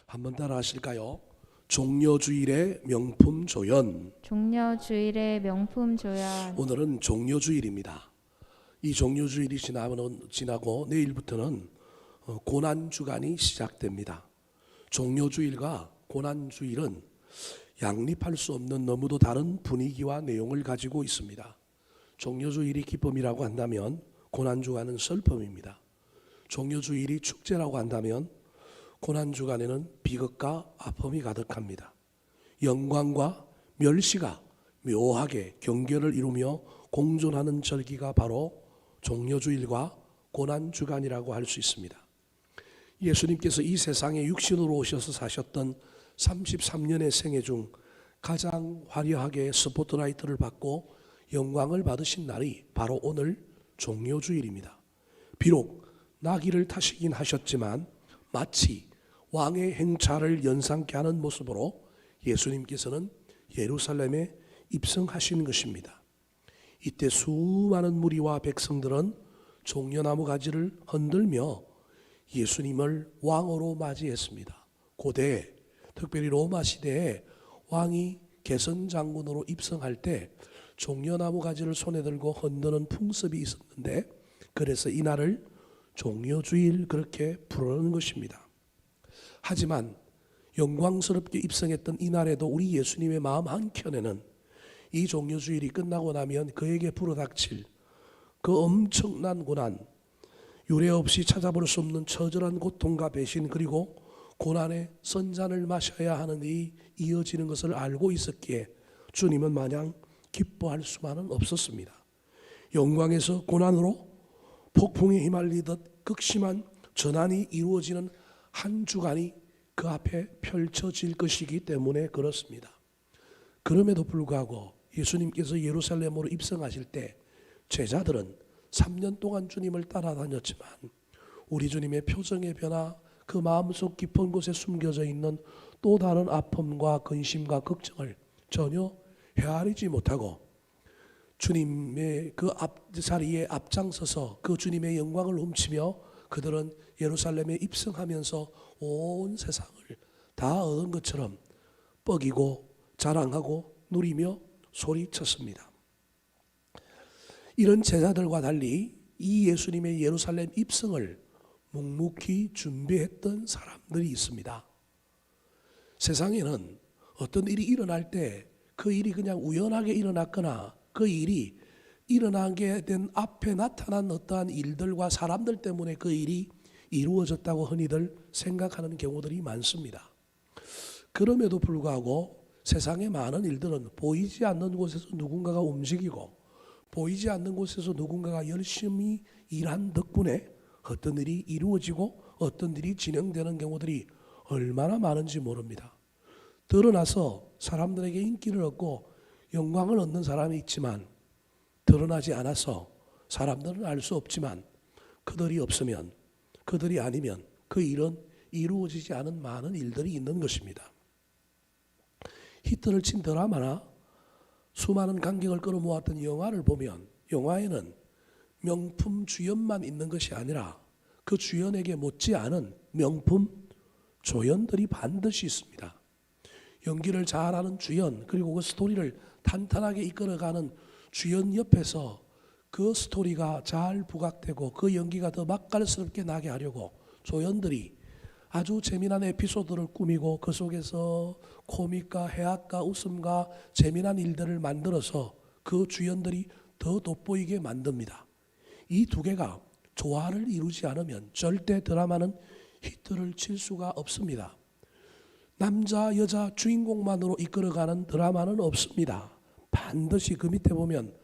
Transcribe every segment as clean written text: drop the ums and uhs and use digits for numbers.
한번 따라 하실까요? 종려주일의 명품 조연. 종려주일의 명품 조연. 오늘은 종려주일입니다. 이 종려주일이 지나고 내일부터는 고난주간이 시작됩니다. 종려주일과 고난주일은 양립할 수 없는 너무도 다른 분위기와 내용을 가지고 있습니다. 종려주일이 기쁨이라고 한다면 고난주간은 슬픔입니다. 종려주일이 축제라고 한다면 고난주간에는 비극과 아픔이 가득합니다. 영광과 멸시가 묘하게 경계를 이루며 공존하는 절기가 바로 종려주일과 고난주간이라고 할 수 있습니다. 예수님께서 이 세상에 육신으로 오셔서 사셨던 33년의 생애 중 가장 화려하게 스포트라이트를 받고 영광을 받으신 날이 바로 오늘 종려주일입니다. 비록 나귀를 타시긴 하셨지만 마치 왕의 행차를 연상케 하는 모습으로 예수님께서는 예루살렘에 입성하신 것입니다. 이때 수많은 무리와 백성들은 종려나무 가지를 흔들며 예수님을 왕으로 맞이했습니다. 고대, 특별히 로마 시대에 왕이 개선 장군으로 입성할 때 종려나무 가지를 손에 들고 흔드는 풍습이 있었는데, 그래서 이날을 종려주일 그렇게 부르는 것입니다. 하지만 영광스럽게 입성했던 이날에도 우리 예수님의 마음 한켠에는 이 종려주일이 끝나고 나면 그에게 불어닥칠 그 엄청난 고난, 유례 없이 찾아볼 수 없는 처절한 고통과 배신, 그리고 고난의 선잔을 마셔야 하는 일이 이어지는 것을 알고 있었기에 주님은 마냥 기뻐할 수만은 없었습니다. 영광에서 고난으로 폭풍에 휘말리듯 극심한 전환이 이루어지는 한 주간이 그 앞에 펼쳐질 것이기 때문에 그렇습니다. 그럼에도 불구하고 예수님께서 예루살렘으로 입성하실 때 제자들은 3년 동안 주님을 따라다녔지만 우리 주님의 표정의 변화, 그 마음속 깊은 곳에 숨겨져 있는 또 다른 아픔과 근심과 걱정을 전혀 헤아리지 못하고 주님의 그 앞자리에 앞장서서 그 주님의 영광을 훔치며 그들은 예루살렘에 입성하면서 온 세상을 다 얻은 것처럼 뻐기고 자랑하고 누리며 소리쳤습니다. 이런 제자들과 달리 이 예수님의 예루살렘 입성을 묵묵히 준비했던 사람들이 있습니다. 세상에는 어떤 일이 일어날 때 그 일이 그냥 우연하게 일어났거나 그 일이 일어나게 된 앞에 나타난 어떠한 일들과 사람들 때문에 그 일이 이루어졌다고 흔히들 생각하는 경우들이 많습니다. 그럼에도 불구하고 세상의 많은 일들은 보이지 않는 곳에서 누군가가 움직이고 보이지 않는 곳에서 누군가가 열심히 일한 덕분에 어떤 일이 이루어지고 어떤 일이 진행되는 경우들이 얼마나 많은지 모릅니다. 드러나서 사람들에게 인기를 얻고 영광을 얻는 사람이 있지만 드러나지 않아서 사람들은 알 수 없지만 그들이 없으면, 그들이 아니면 그 일은 이루어지지 않은 많은 일들이 있는 것입니다. 히트를 친 드라마나 수많은 관객을 끌어모았던 영화를 보면 영화에는 명품 주연만 있는 것이 아니라 그 주연에게 못지않은 명품 조연들이 반드시 있습니다. 연기를 잘하는 주연, 그리고 그 스토리를 탄탄하게 이끌어가는 주연 옆에서 그 스토리가 잘 부각되고 그 연기가 더 맛깔스럽게 나게 하려고 조연들이 아주 재미난 에피소드를 꾸미고 그 속에서 코믹과 해악과 웃음과 재미난 일들을 만들어서 그 주연들이 더 돋보이게 만듭니다. 이 두 개가 조화를 이루지 않으면 절대 드라마는 히트를 칠 수가 없습니다. 남자 여자 주인공만으로 이끌어가는 드라마는 없습니다. 반드시 그 밑에 보면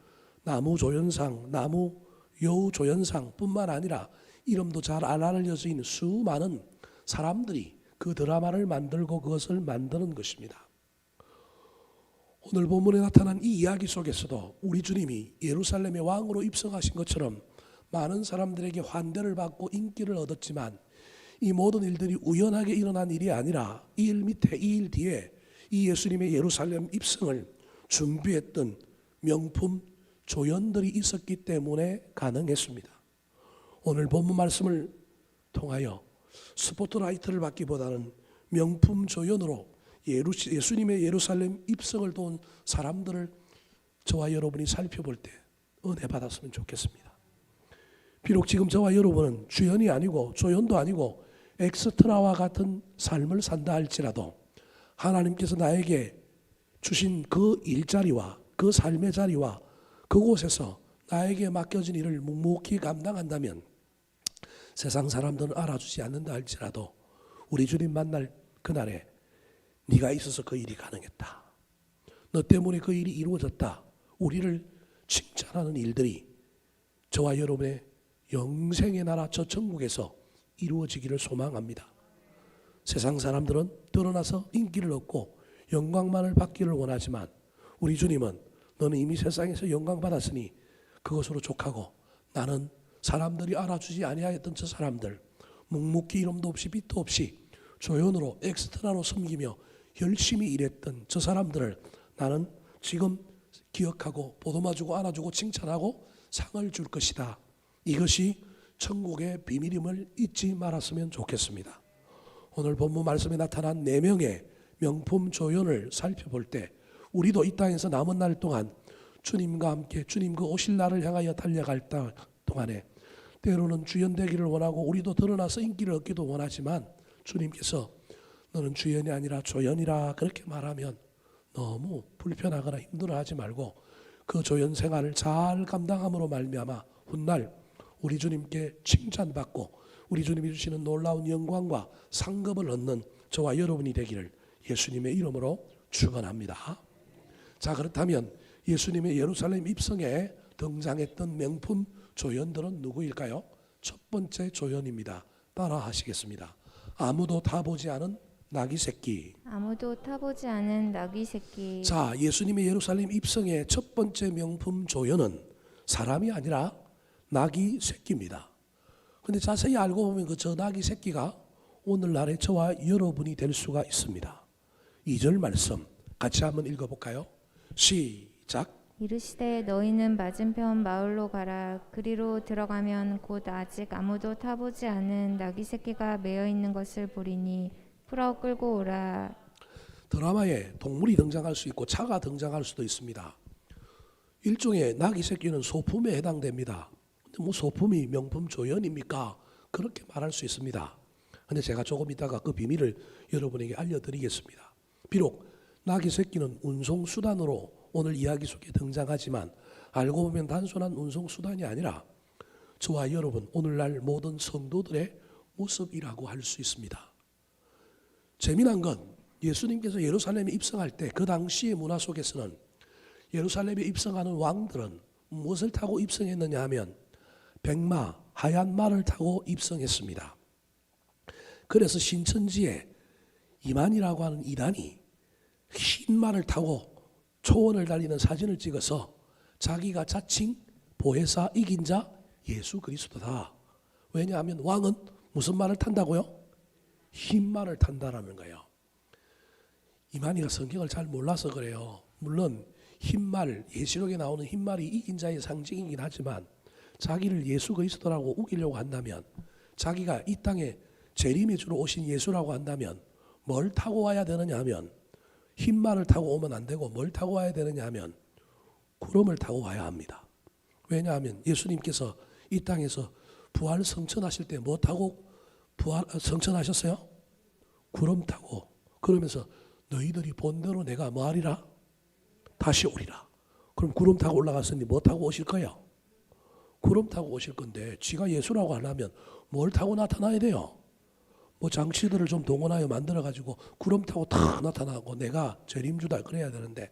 나무 조연상, 나무 여우 조연상 뿐만 아니라 이름도 잘 안 알려져 있는 수많은 사람들이 그 드라마를 만들고 그것을 만드는 것입니다. 오늘 본문에 나타난 이 이야기 속에서도 우리 주님이 예루살렘의 왕으로 입성하신 것처럼 많은 사람들에게 환대를 받고 인기를 얻었지만 이 모든 일들이 우연하게 일어난 일이 아니라 이 일 밑에, 이 일 뒤에 이 예수님의 예루살렘 입성을 준비했던 명품 조연들이 있었기 때문에 가능했습니다. 오늘 본문 말씀을 통하여 스포트라이트를 받기보다는 명품 조연으로 예수님의 예루살렘 입성을 도운 사람들을 저와 여러분이 살펴볼 때 은혜 받았으면 좋겠습니다. 비록 지금 저와 여러분은 주연이 아니고 조연도 아니고 엑스트라와 같은 삶을 산다 할지라도 하나님께서 나에게 주신 그 일자리와 그 삶의 자리와 그곳에서 나에게 맡겨진 일을 묵묵히 감당한다면 세상 사람들은 알아주지 않는다 할지라도 우리 주님 만날 그날에 네가 있어서 그 일이 가능했다. 너 때문에 그 일이 이루어졌다. 우리를 칭찬하는 일들이 저와 여러분의 영생의 나라 저 천국에서 이루어지기를 소망합니다. 세상 사람들은 드러나서 인기를 얻고 영광만을 받기를 원하지만 우리 주님은 너는 이미 세상에서 영광 받았으니 그것으로 족하고 나는 사람들이 알아주지 아니하였던 저 사람들 묵묵히 이름도 없이 빛도 없이 조연으로 엑스트라로 섬기며 열심히 일했던 저 사람들을 나는 지금 기억하고 보듬어주고 안아주고 칭찬하고 상을 줄 것이다. 이것이 천국의 비밀임을 잊지 말았으면 좋겠습니다. 오늘 본문 말씀에 나타난 4명의 명품 조연을 살펴볼 때 우리도 이 땅에서 남은 날 동안 주님과 함께 주님 그 오실 날을 향하여 달려갈 동안에 때로는 주연되기를 원하고 우리도 드러나서 인기를 얻기도 원하지만 주님께서 너는 주연이 아니라 조연이라 그렇게 말하면 너무 불편하거나 힘들어하지 말고 그 조연 생활을 잘 감당함으로 말미암아 훗날 우리 주님께 칭찬받고 우리 주님이 주시는 놀라운 영광과 상급을 얻는 저와 여러분이 되기를 예수님의 이름으로 축원합니다. 자, 그렇다면 예수님의 예루살렘 입성에 등장했던 명품 조연들은 누구일까요? 첫 번째 조연입니다. 따라 하시겠습니다. 아무도 타보지 않은 나귀 새끼. 아무도 타보지 않은 나귀 새끼. 자, 예수님의 예루살렘 입성의 첫 번째 명품 조연은 사람이 아니라 나귀 새끼입니다. 근데 자세히 알고 보면 그 저 나귀 새끼가 오늘날의 저와 여러분이 될 수가 있습니다. 2절 말씀 같이 한번 읽어볼까요? 시작. 이르시되 너희는 맞은편 마을로 가라. 그리로 들어가면 곧 아직 아무도 타보지 않은 나귀 새끼가 매어 있는 것을 보리니 풀어 끌고 오라. 드라마에 동물이 등장할 수 있고 차가 등장할 수도 있습니다. 일종의 나귀 새끼는 소품에 해당됩니다. 근데 뭐 소품이 명품 조연입니까? 그렇게 말할 수 있습니다. 근데 제가 조금 이따가 그 비밀을 여러분에게 알려드리겠습니다. 비록 나귀 새끼는 운송수단으로 오늘 이야기 속에 등장하지만 알고 보면 단순한 운송수단이 아니라 저와 여러분 오늘날 모든 성도들의 모습이라고 할 수 있습니다. 재미난 건 예수님께서 예루살렘에 입성할 때 그 당시의 문화 속에서는 예루살렘에 입성하는 왕들은 무엇을 타고 입성했느냐 하면 백마, 하얀 말을 타고 입성했습니다. 그래서 신천지에 이만이라고 하는 이단이 흰 말을 타고 초원을 달리는 사진을 찍어서 자기가 자칭 보혜사 이긴 자 예수 그리스도다. 왜냐하면 왕은 무슨 말을 탄다고요? 흰 말을 탄다라는 거예요. 이만희가 성경을 잘 몰라서 그래요. 물론 흰말, 예시록에 나오는 흰말이 이긴 자의 상징이긴 하지만 자기를 예수 그리스도라고 우기려고 한다면 자기가 이 땅에 재림의 주로 오신 예수라고 한다면 뭘 타고 와야 되느냐 하면 흰말을 타고 오면 안 되고 뭘 타고 와야 되느냐 하면 구름을 타고 와야 합니다. 왜냐하면 예수님께서 이 땅에서 부활 성천하실 때 뭐 타고 부활 성천하셨어요? 구름 타고. 그러면서 너희들이 본대로 내가 뭐 하리라? 다시 오리라. 그럼 구름 타고 올라갔으니 뭐 타고 오실 거예요? 구름 타고 오실 건데 지가 예수라고 하려면 뭘 타고 나타나야 돼요? 뭐 장치들을 좀 동원하여 만들어가지고 구름 타고 탁 나타나고 내가 재림주다 그래야 되는데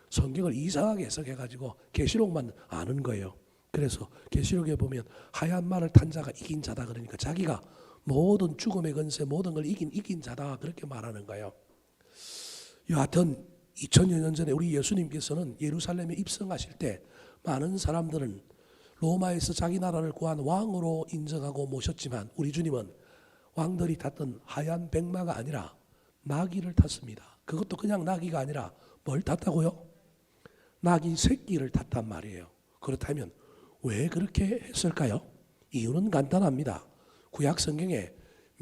성경을 이상하게 해석해가지고 계시록만 아는 거예요. 그래서 계시록에 보면 하얀 말을 탄 자가 이긴 자다 그러니까 자기가 모든 죽음의 권세 모든 걸 이긴 자다 그렇게 말하는 거예요. 여하튼 2000여 년 전에 우리 예수님께서는 예루살렘에 입성하실 때 많은 사람들은 로마에서 자기 나라를 구한 왕으로 인정하고 모셨지만 우리 주님은 왕들이 탔던 하얀 백마가 아니라 나귀를 탔습니다. 그것도 그냥 나귀가 아니라 뭘 탔다고요? 나귀 새끼를 탔단 말이에요. 그렇다면 왜 그렇게 했을까요? 이유는 간단합니다. 구약 성경에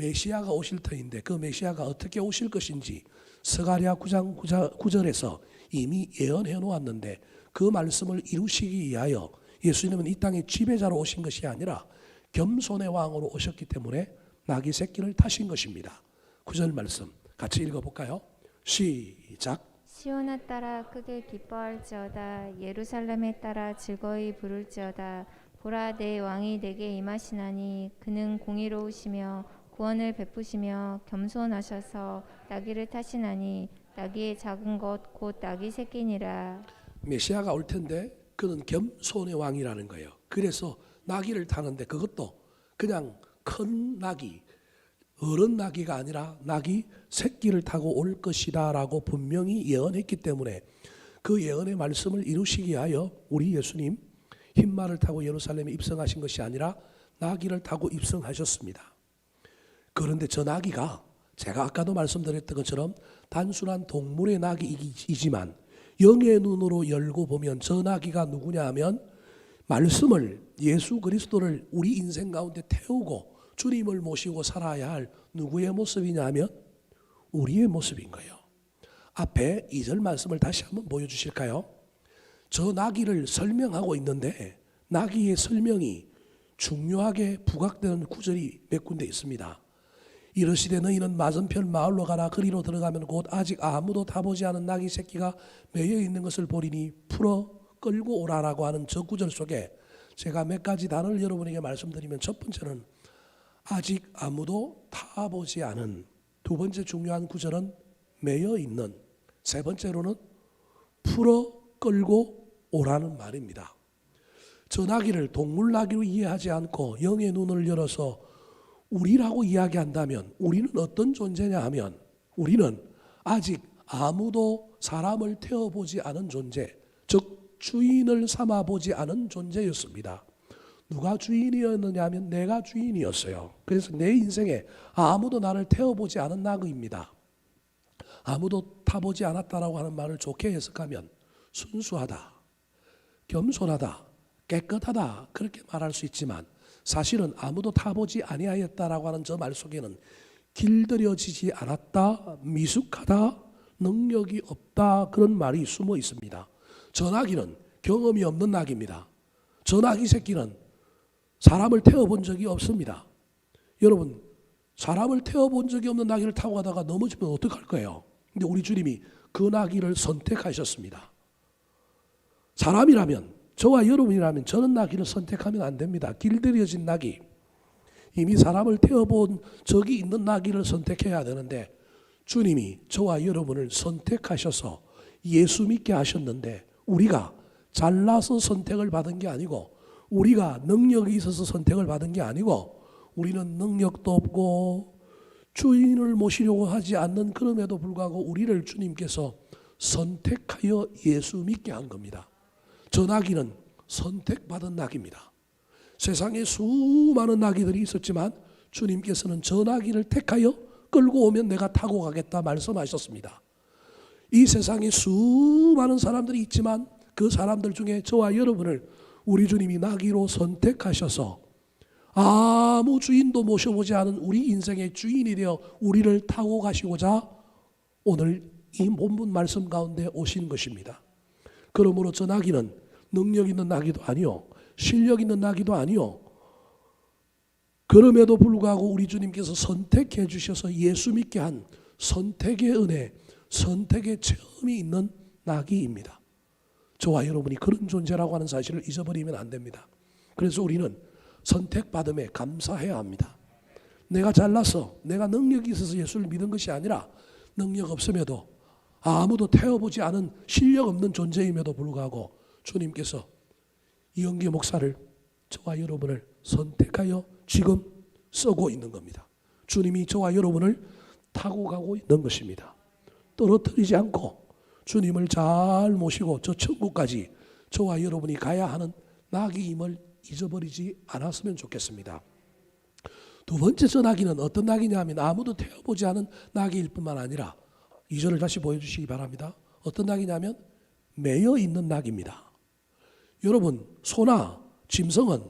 메시아가 오실 터인데 그 메시아가 어떻게 오실 것인지 스가랴 9장 9절에서 이미 예언해 놓았는데 그 말씀을 이루시기 위하여 예수님은 이 땅의 지배자로 오신 것이 아니라 겸손의 왕으로 오셨기 때문에 나귀 새끼를 타신 것입니다. 9절 말씀 같이 읽어볼까요? 시작. 시온아 따라 크게 기뻐할지어다. 예루살렘에 따라 즐거이 부를지어다. 보라, 내 왕이 내게 임하시나니 그는 공의로우시며 구원을 베푸시며 겸손하셔서 나귀를 타시나니 나귀의 작은 것 곧 나귀 새끼니라. 메시아가 올 텐데 그는 겸손의 왕이라는 거예요. 그래서 나귀를 타는데 그것도 그냥 큰 나귀, 어른 나귀가 아니라 나귀 새끼를 타고 올 것이다 라고 분명히 예언했기 때문에 그 예언의 말씀을 이루시기 위하여 우리 예수님 흰말을 타고 예루살렘에 입성하신 것이 아니라 나귀를 타고 입성하셨습니다. 그런데 저 나귀가 제가 아까도 말씀드렸던 것처럼 단순한 동물의 나귀이지만 영의 눈으로 열고 보면 저 나귀가 누구냐 하면 말씀을, 예수 그리스도를 우리 인생 가운데 태우고 주님을 모시고 살아야 할 누구의 모습이냐 하면 우리의 모습인 거예요. 앞에 2절 말씀을 다시 한번 보여주실까요? 저 나귀를 설명하고 있는데 나귀의 설명이 중요하게 부각되는 구절이 몇 군데 있습니다. 이르시되 너희는 맞은편 마을로 가라. 그리로 들어가면 곧 아직 아무도 타보지 않은 나귀 새끼가 매여 있는 것을 보리니 풀어 끌고 오라라고 하는 저 구절 속에 제가 몇 가지 단어를 여러분에게 말씀드리면 첫 번째는 아직 아무도 타보지 않은, 두 번째 중요한 구절은 매여 있는, 세 번째로는 풀어 끌고 오라는 말입니다. 저 나귀를 동물 나귀로 이해하지 않고 영의 눈을 열어서 우리라고 이야기한다면 우리는 어떤 존재냐 하면 우리는 아직 아무도 사람을 태워보지 않은 존재, 즉 주인을 삼아보지 않은 존재였습니다. 누가 주인이었느냐 하면 내가 주인이었어요. 그래서 내 인생에 아무도 나를 태워보지 않은 나귀입니다. 아무도 타보지 않았다라고 하는 말을 좋게 해석하면 순수하다, 겸손하다, 깨끗하다 그렇게 말할 수 있지만 사실은 아무도 타보지 아니하였다라고 하는 저 말 속에는 길들여지지 않았다, 미숙하다, 능력이 없다 그런 말이 숨어 있습니다. 저 나귀는 경험이 없는 나귀입니다. 저 나귀 새끼는 사람을 태워본 적이 없습니다. 여러분, 사람을 태워본 적이 없는 나귀를 타고 가다가 넘어지면 어떡할 거예요? 근데 우리 주님이 그 나귀를 선택하셨습니다. 사람이라면, 저와 여러분이라면 저는 나귀를 선택하면 안 됩니다. 길들여진 나귀, 이미 사람을 태워본 적이 있는 나귀를 선택해야 되는데 주님이 저와 여러분을 선택하셔서 예수 믿게 하셨는데 우리가 잘나서 선택을 받은 게 아니고 우리가 능력이 있어서 선택을 받은 게 아니고 우리는 능력도 없고 주인을 모시려고 하지 않는 그럼에도 불구하고 우리를 주님께서 선택하여 예수 믿게 한 겁니다. 저 나귀는 선택받은 나귀입니다. 세상에 수많은 나귀들이 있었지만 주님께서는 저 나귀를 택하여 끌고 오면 내가 타고 가겠다 말씀하셨습니다. 이 세상에 수많은 사람들이 있지만 그 사람들 중에 저와 여러분을 우리 주님이 나귀로 선택하셔서 아무 주인도 모셔보지 않은 우리 인생의 주인이 되어 우리를 타고 가시고자 오늘 이 본문 말씀 가운데 오신 것입니다. 그러므로 저 나귀는 능력 있는 나귀도 아니요, 실력 있는 나귀도 아니요, 그럼에도 불구하고 우리 주님께서 선택해 주셔서 예수 믿게 한 선택의 은혜, 선택의 체험이 있는 나귀입니다. 저와 여러분이 그런 존재라고 하는 사실을 잊어버리면 안 됩니다. 그래서 우리는 선택받음에 감사해야 합니다. 내가 잘나서, 내가 능력이 있어서 예수를 믿은 것이 아니라 능력 없음에도 아무도 태워보지 않은 실력 없는 존재임에도 불구하고 주님께서 이영기 목사를, 저와 여러분을 선택하여 지금 쓰고 있는 겁니다. 주님이 저와 여러분을 타고 가고 있는 것입니다. 떨어뜨리지 않고 주님을 잘 모시고 저 천국까지 저와 여러분이 가야 하는 나귀임을 잊어버리지 않았으면 좋겠습니다. 두 번째 저 나귀는 어떤 나귀냐 하면 아무도 태워보지 않은 나귀일 뿐만 아니라 2절을 다시 보여주시기 바랍니다. 어떤 나귀냐면 매여 있는 나귀입니다. 여러분, 소나 짐승은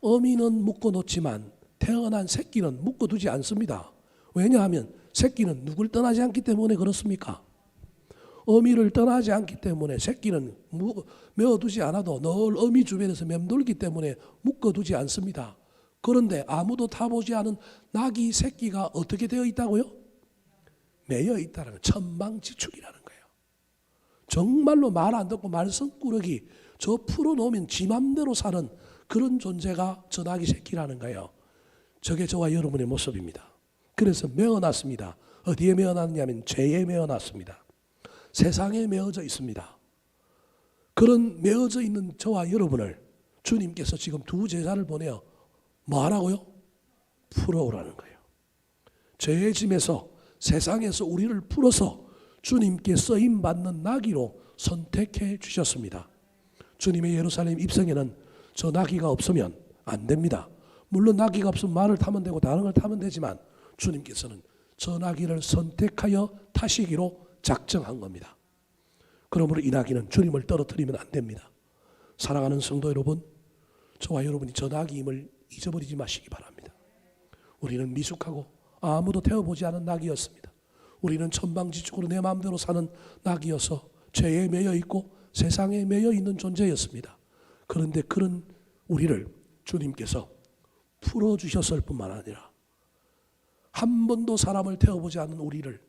어미는 묶어놓지만 태어난 새끼는 묶어두지 않습니다. 왜냐하면 새끼는 누굴 떠나지 않기 때문에 그렇습니까? 어미를 떠나지 않기 때문에 새끼는 메어두지 않아도 늘 어미 주변에서 맴돌기 때문에 묶어두지 않습니다. 그런데 아무도 타보지 않은 낙이 새끼가 어떻게 되어 있다고요? 매여 있다는 건 천방지축이라는 거예요. 정말로 말 안 듣고 말썽꾸러기 저 풀어놓으면 지 맘대로 사는 그런 존재가 저 낙이 새끼라는 거예요. 저게 저와 여러분의 모습입니다. 그래서 메어놨습니다. 어디에 메어놨냐면 죄에 메어놨습니다. 세상에 메어져 있습니다. 그런 메어져 있는 저와 여러분을 주님께서 지금 두 제자를 보내어 뭐 하라고요? 풀어오라는 거예요. 죄의 짐에서 세상에서 우리를 풀어서 주님께 쓰임받는 나귀로 선택해 주셨습니다. 주님의 예루살렘 입성에는 저 나귀가 없으면 안 됩니다. 물론 나귀가 없으면 말을 타면 되고 다른 걸 타면 되지만 주님께서는 저 나귀를 선택하여 타시기로 작정한 겁니다. 그러므로 이 나귀는 주님을 떨어뜨리면 안 됩니다. 사랑하는 성도 여러분, 저와 여러분이 저 나귀임을 잊어버리지 마시기 바랍니다. 우리는 미숙하고 아무도 태워보지 않은 나귀였습니다. 우리는 천방지축으로 내 마음대로 사는 나귀여서 죄에 매여 있고 세상에 매여 있는 존재였습니다. 그런데 그런 우리를 주님께서 풀어주셨을 뿐만 아니라 한 번도 사람을 태워보지 않은 우리를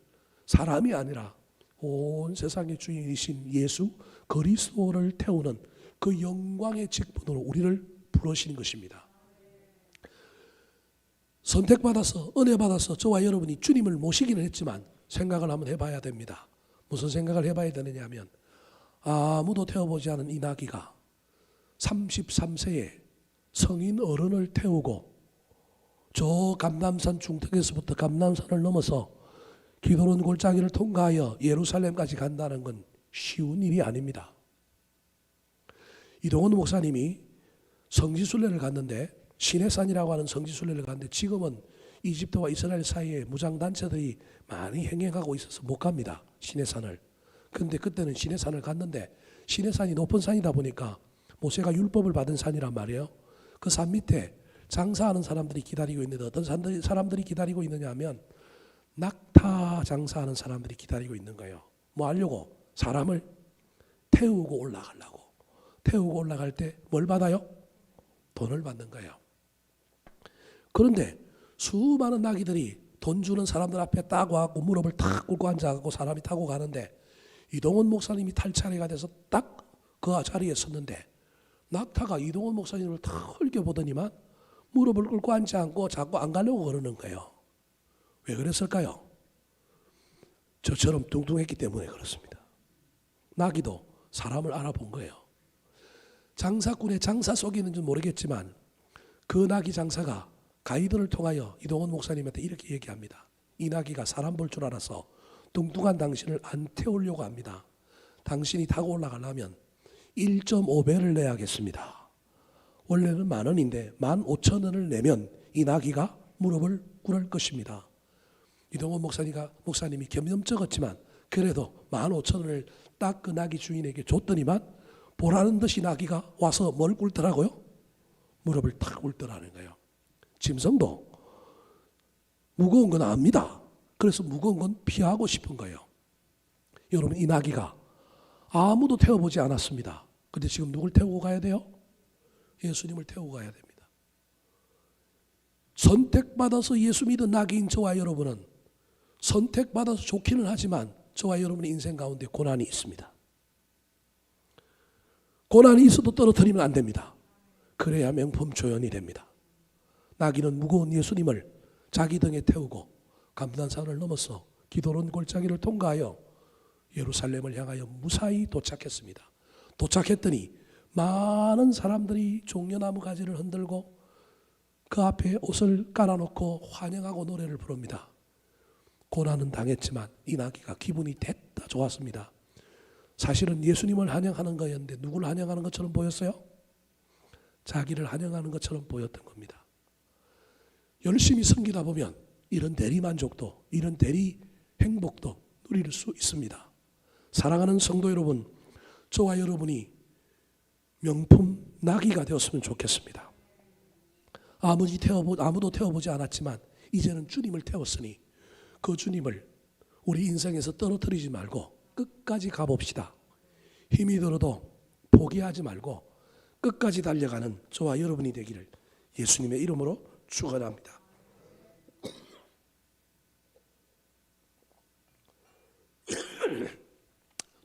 사람이 아니라 온 세상의 주인이신 예수 그리스도를 태우는 그 영광의 직분으로 우리를 부르시는 것입니다. 선택받아서 은혜받아서 저와 여러분이 주님을 모시기는 했지만 생각을 한번 해봐야 됩니다. 무슨 생각을 해봐야 되느냐 하면 아무도 태워보지 않은 이 나귀가 33세에 성인 어른을 태우고 저 감람산 중턱에서부터 감람산을 넘어서 기도론 골짜기를 통과하여 예루살렘까지 간다는 건 쉬운 일이 아닙니다. 이동원 목사님이 성지순례를 갔는데 시내산이라고 하는 성지순례를 갔는데 지금은 이집트와 이스라엘 사이에 무장단체들이 많이 행행하고 있어서 못 갑니다. 시내산을. 그런데 그때는 시내산을 갔는데 시내산이 높은 산이다 보니까 모세가 율법을 받은 산이란 말이에요. 그 산 밑에 장사하는 사람들이 기다리고 있는데 어떤 사람들이 기다리고 있느냐 하면 낙타 장사하는 사람들이 기다리고 있는 거예요. 뭐 하려고? 사람을 태우고 올라가려고. 태우고 올라갈 때 뭘 받아요? 돈을 받는 거예요. 그런데 수많은 나귀들이 돈 주는 사람들 앞에 딱 와갖고 무릎을 탁 꿇고 앉아갖고 사람이 타고 가는데 이동원 목사님이 탈 차례가 돼서 딱 그 자리에 섰는데 낙타가 이동원 목사님을 탁 흘겨보더니만 무릎을 꿇고 앉지 않고 자꾸 안 가려고 그러는 거예요. 왜 그랬을까요? 저처럼 뚱뚱했기 때문에 그렇습니다. 나귀도 사람을 알아본 거예요. 장사꾼의 장사 속이 있는지 모르겠지만 그 나귀 장사가 가이드를 통하여 이동원 목사님한테 이렇게 얘기합니다. 이 나귀가 사람 볼 줄 알아서 뚱뚱한 당신을 안 태우려고 합니다. 당신이 타고 올라가려면 1.5배를 내야겠습니다. 원래는 10,000원인데 15,000원을 내면 이 나귀가 무릎을 꿇을 것입니다. 이동원 목사님이 겸염쩍었지만 그래도 15,000원을 딱 그 나귀 주인에게 줬더니만 보라는 듯이 나귀가 와서 뭘 꿇더라고요? 무릎을 탁 꿇더라는 거예요. 짐승도 무거운 건 압니다. 그래서 무거운 건 피하고 싶은 거예요. 여러분 이 나귀가 아무도 태워보지 않았습니다. 근데 지금 누굴 태우고 가야 돼요? 예수님을 태우고 가야 됩니다. 선택받아서 예수 믿은 나귀인 저와 여러분은 선택받아서 좋기는 하지만 저와 여러분의 인생 가운데 고난이 있습니다. 고난이 있어도 떨어뜨리면 안 됩니다. 그래야 명품 조연이 됩니다. 나귀는 무거운 예수님을 자기 등에 태우고 감난산을 넘어서 기도론 골짜기를 통과하여 예루살렘을 향하여 무사히 도착했습니다. 도착했더니 많은 사람들이 종려나무 가지를 흔들고 그 앞에 옷을 깔아놓고 환영하고 노래를 부릅니다. 고난은 당했지만 이 나귀가 기분이 됐다 좋았습니다. 사실은 예수님을 환영하는 거였는데 누구를 환영하는 것처럼 보였어요? 자기를 환영하는 것처럼 보였던 겁니다. 열심히 섬기다 보면 이런 대리만족도, 이런 대리 행복도 누릴 수 있습니다. 사랑하는 성도 여러분, 저와 여러분이 명품 나귀가 되었으면 좋겠습니다. 아무도 태워보지 않았지만 이제는 주님을 태웠으니 그 주님을 우리 인생에서 떨어뜨리지 말고 끝까지 가봅시다. 힘이 들어도 포기하지 말고 끝까지 달려가는 저와 여러분이 되기를 예수님의 이름으로 축원합니다.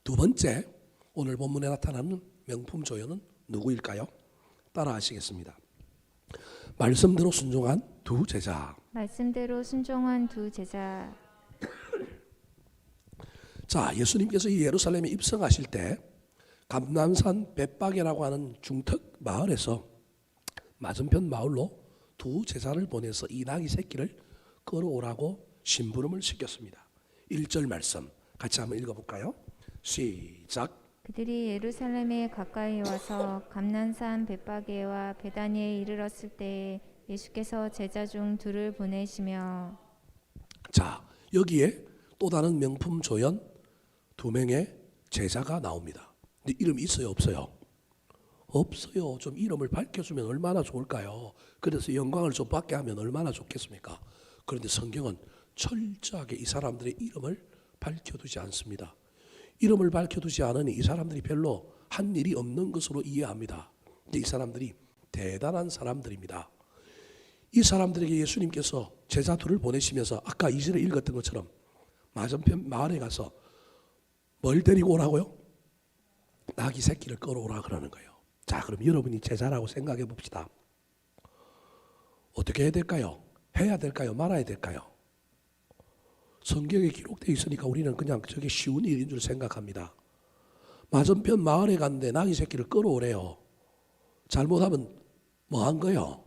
두 번째, 오늘 본문에 나타나는 명품 조연은 누구일까요? 따라 하시겠습니다. 말씀대로 순종한 두 제자. 말씀대로 순종한 두 제자. 자, 예수님께서 이 예루살렘에 입성하실 때 감람산 벳박이라고 하는 중턱 마을에서 맞은편 마을로 두 제자를 보내서 이 나귀 새끼를 끌어오라고 심부름을 시켰습니다. 1절 말씀 같이 한번 읽어볼까요? 시작. 그들이 예루살렘에 가까이 와서 감난산 벳바게와 베다니에 이르렀을 때 예수께서 제자 중 둘을 보내시며. 자, 여기에 또 다른 명품 조연 두 명의 제자가 나옵니다. 근데 이름이 있어요, 없어요? 없어요. 좀 이름을 밝혀주면 얼마나 좋을까요? 그래서 영광을 좀 받게 하면 얼마나 좋겠습니까? 그런데 성경은 철저하게 이 사람들의 이름을 밝혀두지 않습니다. 이름을 밝혀두지 않으니 이 사람들이 별로 한 일이 없는 것으로 이해합니다. 근데 이 사람들이 대단한 사람들입니다. 이 사람들에게 예수님께서 제자 둘을 보내시면서 아까 2절에 읽었던 것처럼 맞은편 마을에 가서 뭘 데리고 오라고요? 나귀 새끼를 끌어오라 그러는 거예요. 자, 그럼 여러분이 제자라고 생각해 봅시다. 어떻게 해야 될까요? 해야 될까요? 말아야 될까요? 성경에 기록되어 있으니까 우리는 그냥 저게 쉬운 일인 줄 생각합니다. 맞은편 마을에 갔는데 나귀 새끼를 끌어오래요. 잘못하면 뭐 한 거예요?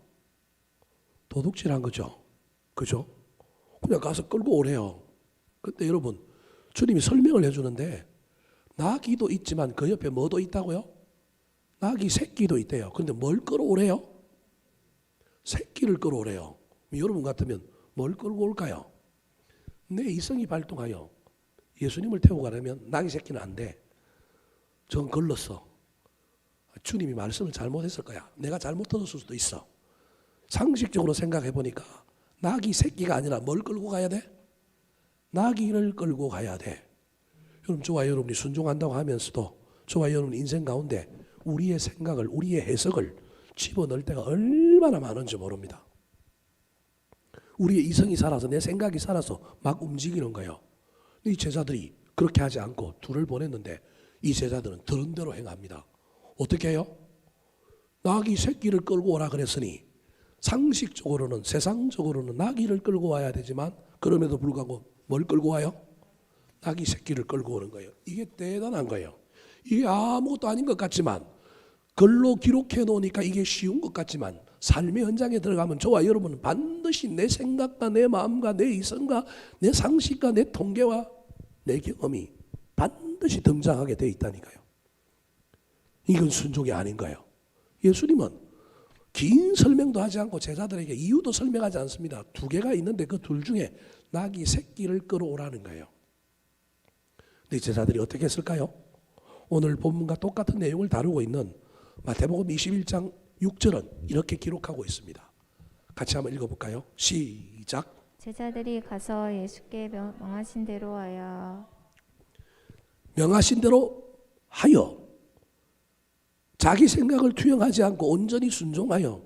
도둑질한 거죠. 그죠? 그냥 가서 끌고 오래요. 근데 여러분, 주님이 설명을 해주는데 나귀도 있지만 그 옆에 뭐도 있다고요? 나귀 새끼도 있대요. 근데 뭘 끌어오래요? 새끼를 끌어오래요. 여러분 같으면 뭘 끌고 올까요? 내 이성이 발동하여 예수님을 태우고 가려면 나귀 새끼는 안 돼. 저건 걸렀어. 주님이 말씀을 잘못했을 거야. 내가 잘못 들었을 수도 있어. 상식적으로 생각해 보니까 나귀 새끼가 아니라 뭘 끌고 가야 돼? 나귀를 끌고 가야 돼. 여러분, 저와 여러분이 순종한다고 하면서도 저와 여러분 인생 가운데 우리의 생각을, 우리의 해석을 집어넣을 때가 얼마나 많은지 모릅니다. 우리의 이성이 살아서 내 생각이 살아서 막 움직이는 거예요. 이 제자들이 그렇게 하지 않고 둘을 보냈는데 이 제자들은 들은 대로 행합니다. 어떻게 해요? 나귀 새끼를 끌고 오라 그랬으니 상식적으로는, 세상적으로는 나귀를 끌고 와야 되지만 그럼에도 불구하고 뭘 끌고 와요? 나귀 새끼를 끌고 오는 거예요. 이게 대단한 거예요. 이게 아무것도 아닌 것 같지만 글로 기록해 놓으니까 이게 쉬운 것 같지만 삶의 현장에 들어가면 저와 여러분은 반드시 내 생각과 내 마음과 내 이성과 내 상식과 내 통계와 내 경험이 반드시 등장하게 돼 있다니까요. 이건 순종이 아닌 거예요. 예수님은 긴 설명도 하지 않고 제자들에게 이유도 설명하지 않습니다. 두 개가 있는데 그 둘 중에 나귀 새끼를 끌어오라는 거예요. 근데 제자들이 어떻게 했을까요? 오늘 본문과 똑같은 내용을 다루고 있는 마태복음 21장 6절은 이렇게 기록하고 있습니다. 같이 한번 읽어볼까요? 시작. 제자들이 가서 예수께 명하신 대로 하여. 명하신 대로 하여. 자기 생각을 투영하지 않고 온전히 순종하여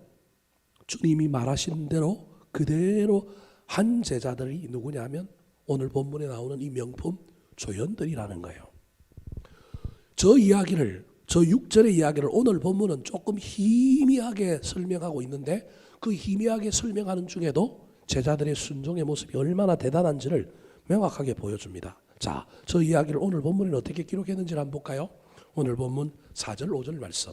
주님이 말하신 대로 그대로 한 제자들이 누구냐면 오늘 본문에 나오는 이 명품 조연들이라는 거예요. 저 6절의 이야기를 오늘 본문은 조금 희미하게 설명하고 있는데 그 희미하게 설명하는 중에도 제자들의 순종의 모습이 얼마나 대단한지를 명확하게 보여줍니다. 자, 저 이야기를 오늘 본문에 어떻게 기록했는지를 한번 볼까요? 오늘 본문 4절 5절 말씀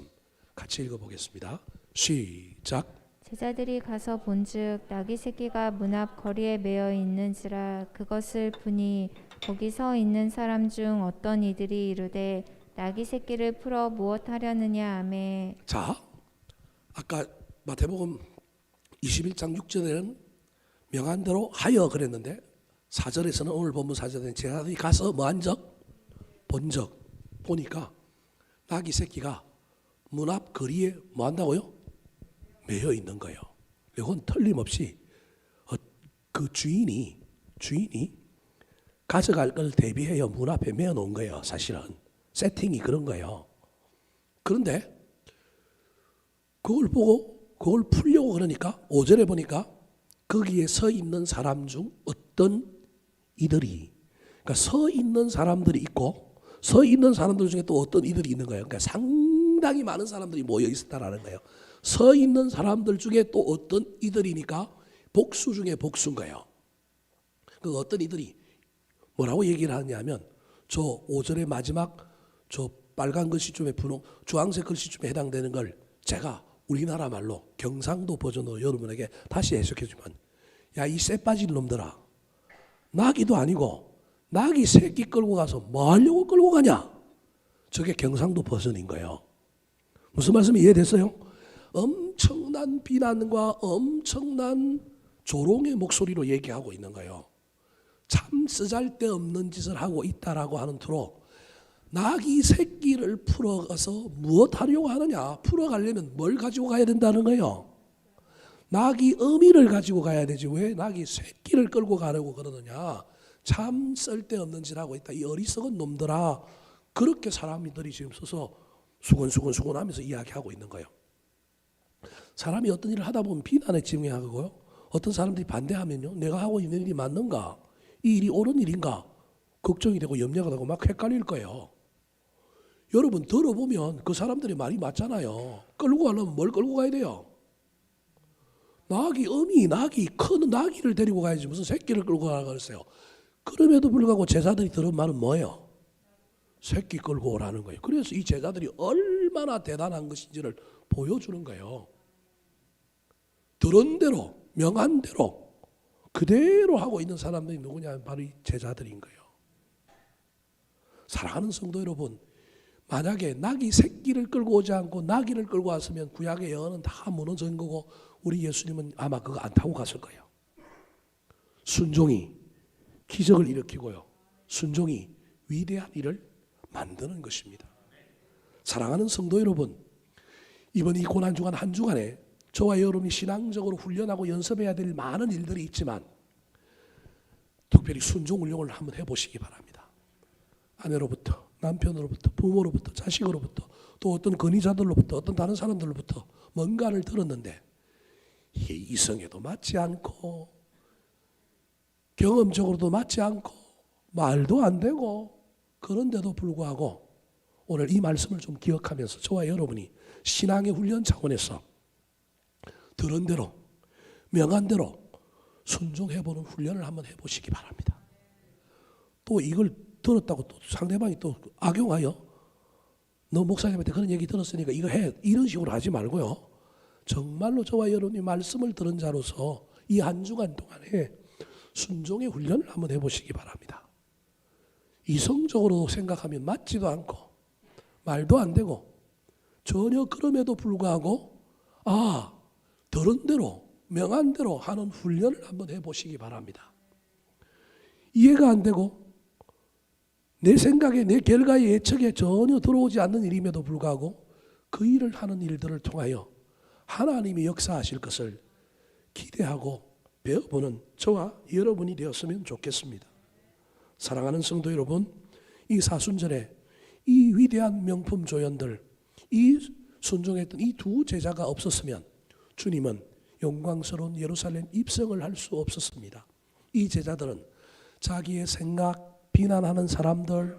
같이 읽어보겠습니다. 시작. 제자들이 가서 본즉 나귀 새끼가 문 앞 거리에 매어 있는지라 그것을 보니 거기 서 있는 사람 중 어떤 이들이 이르되 나귀 새끼를 풀어 무엇하려느냐 하매. 자, 아까 마태복음 21장 6절에는 명한 대로 하여 그랬는데 4절에서는 오늘 본문 4절에는 제자들이 가서 뭐한 적? 본 적. 보니까 나귀 새끼가 문 앞 거리에 뭐 한다고요? 매여 있는 거예요. 이건 틀림없이 그 주인이 주인이 가져갈 걸 대비해요. 문 앞에 메어 놓은 거예요. 사실은 세팅이 그런 거예요. 그런데 그걸 보고 그걸 풀려고 그러니까 5절에 보니까 거기에 서 있는 사람 중 어떤 이들이, 그러니까 서 있는 사람들이 있고 서 있는 사람들 중에 또 어떤 이들이 있는 거예요. 그러니까 상당히 많은 사람들이 모여 있었다라는 거예요. 서 있는 사람들 중에 또 어떤 이들이니까 복수 중에 복수인 거예요. 그 어떤 이들이 뭐라고 얘기를 하냐면 저 5절의 마지막 저 빨간 글씨쯤에 분홍 주황색 글씨쯤에 해당되는 걸 제가 우리나라 말로 경상도 버전으로 여러분에게 다시 해석해 주면, 야, 이 쇠 빠진 놈들아, 나귀도 아니고 나귀 새끼 끌고 가서 뭐 하려고 끌고 가냐? 저게 경상도 버전인 거예요. 무슨 말씀이 이해됐어요? 엄청난 비난과 엄청난 조롱의 목소리로 얘기하고 있는 거예요. 참 쓰잘데없는 짓을 하고 있다라고 하는 투로 나귀 새끼를 풀어가서 무엇 하려고 하느냐? 풀어가려면 뭘 가지고 가야 된다는 거예요. 나귀 어미를 가지고 가야 되지 왜 나귀 새끼를 끌고 가려고 그러느냐? 참 쓸데없는 짓 하고 있다. 이 어리석은 놈들아. 그렇게 사람들이 지금 서서 수근수근 하면서 이야기하고 있는 거예요. 사람이 어떤 일을 하다 보면 비난에 직면하고요. 어떤 사람들이 반대하면요. 내가 하고 있는 일이 맞는가? 이 일이 옳은 일인가? 걱정이 되고 염려가 되고 막 헷갈릴 거예요. 여러분 들어보면 그 사람들의 말이 맞잖아요. 끌고 가려면 뭘 끌고 가야 돼요? 나귀 어미, 나귀 큰 나귀를 데리고 가야지 무슨 새끼를 끌고 가라고 그랬어요. 그럼에도 불구하고 제자들이 들은 말은 뭐예요? 새끼 끌고 오라는 거예요. 그래서 이 제자들이 얼마나 대단한 것인지를 보여주는 거예요. 들은 대로 명한 대로 그대로 하고 있는 사람들이 누구냐? 바로 이 제자들인 거예요. 사랑하는 성도 여러분, 만약에 나귀 새끼를 끌고 오지 않고 나귀를 끌고 왔으면 구약의 예언은 다 무너진 거고 우리 예수님은 아마 그거 안 타고 갔을 거예요. 순종이 기적을 일으키고요. 순종이 위대한 일을 만드는 것입니다. 사랑하는 성도 여러분, 이번 이 고난주간 한 주간에 저와 여러분이 신앙적으로 훈련하고 연습해야 될 많은 일들이 있지만 특별히 순종 훈련을 한번 해보시기 바랍니다. 아내로부터, 남편으로부터, 부모로부터, 자식으로부터, 또 어떤 건의자들로부터, 어떤 다른 사람들로부터 뭔가를 들었는데 이게 이성에도 맞지 않고 경험적으로도 맞지 않고 말도 안 되고 그런데도 불구하고 오늘 이 말씀을 좀 기억하면서 저와 여러분이 신앙의 훈련 차원에서 들은 대로 명한 대로 순종해보는 훈련을 한번 해보시기 바랍니다. 또 이걸 들었다고 또 상대방이 또 악용하여 너 목사님한테 그런 얘기 들었으니까 이거 해 이런 식으로 하지 말고요. 정말로 저와 여러분이 말씀을 들은 자로서 이 한 주간 동안에 순종의 훈련을 한번 해보시기 바랍니다. 이성적으로 생각하면 맞지도 않고 말도 안 되고 전혀 그럼에도 불구하고 들은 대로 명한 대로 하는 훈련을 한번 해보시기 바랍니다. 이해가 안 되고 내 생각에 내 결과에 예측에 전혀 들어오지 않는 일임에도 불구하고 그 일을 하는 일들을 통하여 하나님이 역사하실 것을 기대하고 배워보는 저와 여러분이 되었으면 좋겠습니다. 사랑하는 성도 여러분, 이 사순절에 이 위대한 명품 조연들, 이 순종했던 이 두 제자가 없었으면 주님은 영광스러운 예루살렘 입성을 할 수 없었습니다. 이 제자들은 자기의 생각, 비난하는 사람들,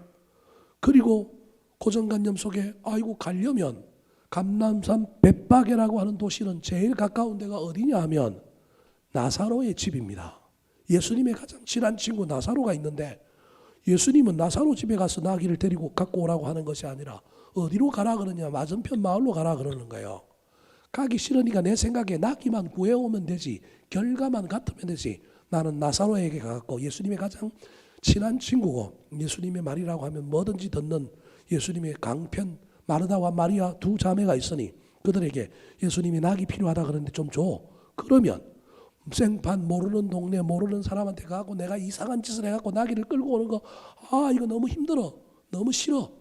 그리고 고정관념 속에 가려면 감람산 벳바게라고 하는 도시는 제일 가까운 데가 어디냐 하면 나사로의 집입니다. 예수님의 가장 친한 친구 나사로가 있는데 예수님은 나사로 집에 가서 나귀를 데리고 갖고 오라고 하는 것이 아니라 어디로 가라 그러냐? 맞은편 마을로 가라 그러는 거예요. 가기 싫으니까 내 생각에 나귀만 구해오면 되지, 결과만 같으면 되지. 나는 나사로에게 가갖고 예수님의 가장 친한 친구고 예수님의 말이라고 하면 뭐든지 듣는 예수님의 강편 마르다와 마리아 두 자매가 있으니 그들에게 예수님이 낙이 필요하다 그러는데 좀 줘. 그러면 생판 모르는 동네 모르는 사람한테 가고 내가 이상한 짓을 해갖고 나귀를 끌고 오는 거 이거 너무 힘들어 너무 싫어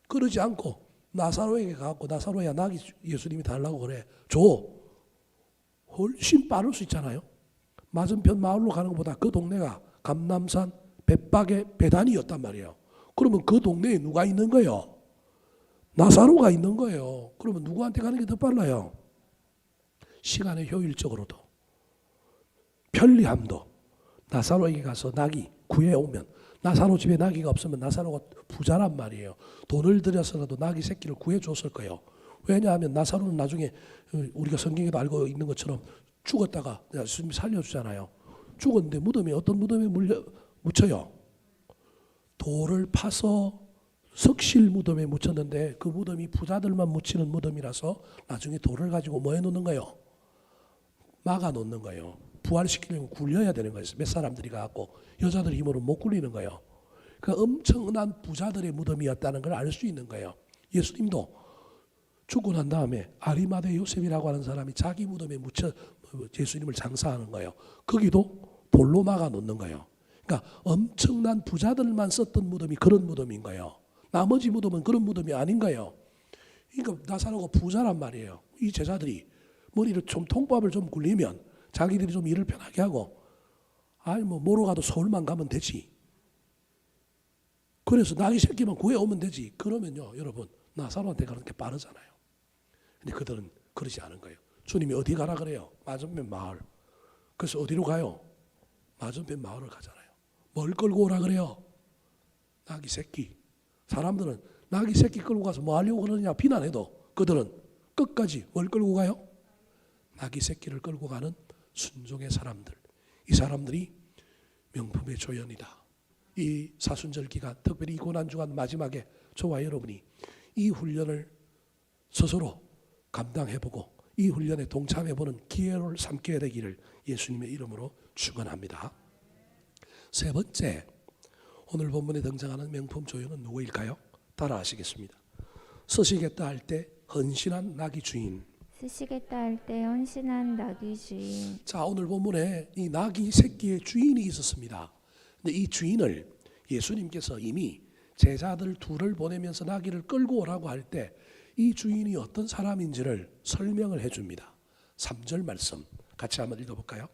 그러지 않고 나사로에게 가갖고 나사로야 나귀 예수님이 달라고 그래 줘. 훨씬 빠를 수 있잖아요. 맞은편 마을로 가는 것보다 그 동네가 감남산 bet박의 배단이었단 말이에요. 그러면 그 동네에 누가 있는 거예요? 나사로가 있는 거예요. 그러면 누구한테 가는 게 더 빨라요? 시간의 효율적으로도 편리함도 나사로에게 가서 나귀 구해오면, 나사로 집에 나귀가 없으면 나사로가 부자란 말이에요. 돈을 들여서라도 나귀 새끼를 구해줬을 거예요. 왜냐하면 나사로는 나중에 우리가 성경에도 알고 있는 것처럼 죽었다가 예수님이 살려주잖아요. 죽었는데 무덤에, 어떤 무덤에 묻혀요? 돌을 파서 석실 무덤에 묻혔는데 그 무덤이 부자들만 묻히는 무덤이라서 나중에 돌을 가지고 뭐 해놓는 거예요? 막아 놓는 거예요. 부활시키려면 굴려야 되는 거예요. 몇 사람들이 가고 여자들 힘으로 못 굴리는 거예요. 그 엄청난 부자들의 무덤이었다는 걸 알 수 있는 거예요. 예수님도 죽고 난 다음에 아리마대 요셉이라고 하는 사람이 자기 무덤에 묻혀 예수님을 장사하는 거예요. 거기도 돌로 막아 놓는 거예요. 그러니까 엄청난 부자들만 썼던 무덤이 그런 무덤인 거예요. 나머지 무덤은 그런 무덤이 아닌 거예요. 그러니까 나사로가 부자란 말이에요. 이 제자들이 머리를 좀 통밥을 좀 굴리면 자기들이 좀 일을 편하게 하고, 아니 뭐 뭐로 가도 서울만 가면 되지. 그래서 나귀 새끼만 구해오면 되지. 그러면요 여러분, 나사로한테 가는 게 빠르잖아요. 근데 그들은 그러지 않은 거예요. 주님이 어디 가라 그래요? 맞은편 마을. 그래서 어디로 가요? 맞은편 마을을 가잖아요. 뭘 끌고 오라 그래요? 나귀 새끼. 사람들은 나귀 새끼 끌고 가서 뭐 하려고 그러느냐 비난해도 그들은 끝까지 뭘 끌고 가요? 나귀 새끼를 끌고 가는 순종의 사람들. 이 사람들이 명품의 조연이다. 이 사순절 기간, 특별히 이 고난주간 마지막에 저와 여러분이 이 훈련을 스스로 감당해보고 이 훈련에 동참해보는 기회를 삼게 되기를 예수님의 이름으로 축원합니다. 세 번째, 오늘 본문에 등장하는 명품 조연은 누구일까요? 따라 하시겠습니다. 쓰시겠다 할 때 헌신한 나귀 주인. 쓰시겠다 할 때 헌신한 나귀 주인. 자, 오늘 본문에 이 나귀 새끼의 주인이 있었습니다. 근데 이 주인을 예수님께서 이미 제자들 둘을 보내면서 나귀를 끌고 오라고 할 때 이 주인이 어떤 사람인지를 설명을 해줍니다. 3절 말씀 같이 한번 읽어볼까요?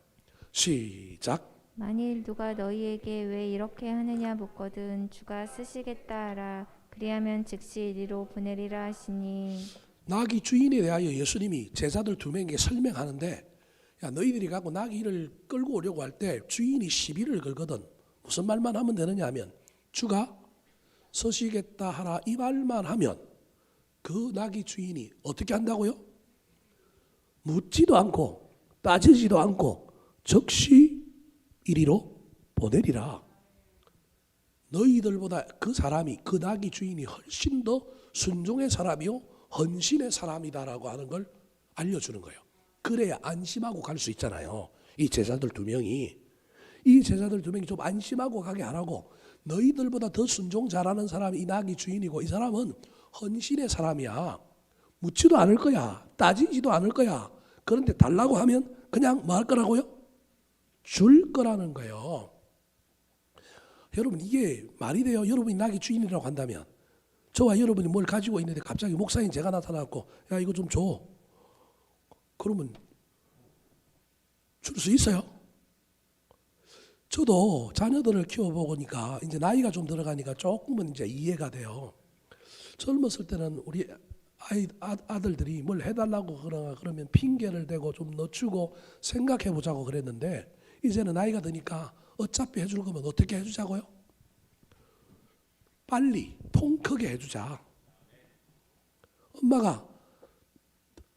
시작. 만일 누가 너희에게 왜 이렇게 하느냐 묻거든 주가 쓰시겠다 하라. 그리하면 즉시 이리로 보내리라 하시니. 나귀 주인에 대하여 예수님이 제자들 두 명에게 설명하는데, 야 너희들이 가고 나귀를 끌고 오려고 할 때 주인이 시비를 걸거든. 무슨 말만 하면 되느냐 하면 주가 서시겠다 하라 이 말만 하면 그 나귀 주인이 어떻게 한다고요? 묻지도 않고 따지지도 않고 즉시 이리로 보내리라. 너희들보다 그 사람이, 그 나귀 주인이 훨씬 더 순종의 사람이요 헌신의 사람이다라고 하는 걸 알려주는 거예요. 그래야 안심하고 갈 수 있잖아요. 이 제자들 두 명이 좀 안심하고 가게 하라고. 너희들보다 더 순종 잘하는 사람이 이 나귀 주인이고 이 사람은 헌신의 사람이야. 묻지도 않을 거야. 따지지도 않을 거야. 그런데 달라고 하면 그냥 뭐 할 거라고요? 줄 거라는 거예요. 여러분 이게 말이 돼요? 여러분이 나귀 주인이라고 한다면 저와 여러분이 뭘 가지고 있는데 갑자기 목사님 제가 나타나고 야 이거 좀 줘. 그러면 줄 수 있어요? 저도 자녀들을 키워보니까 이제 나이가 좀 들어가니까 조금은 이제 이해가 돼요. 젊었을 때는 우리 아들들이 뭘 해달라고 그러면 핑계를 대고 좀 늦추고 생각해보자고 그랬는데 이제는 나이가 드니까 어차피 해줄 거면 어떻게 해주자고요? 빨리 통 크게 해주자. 엄마가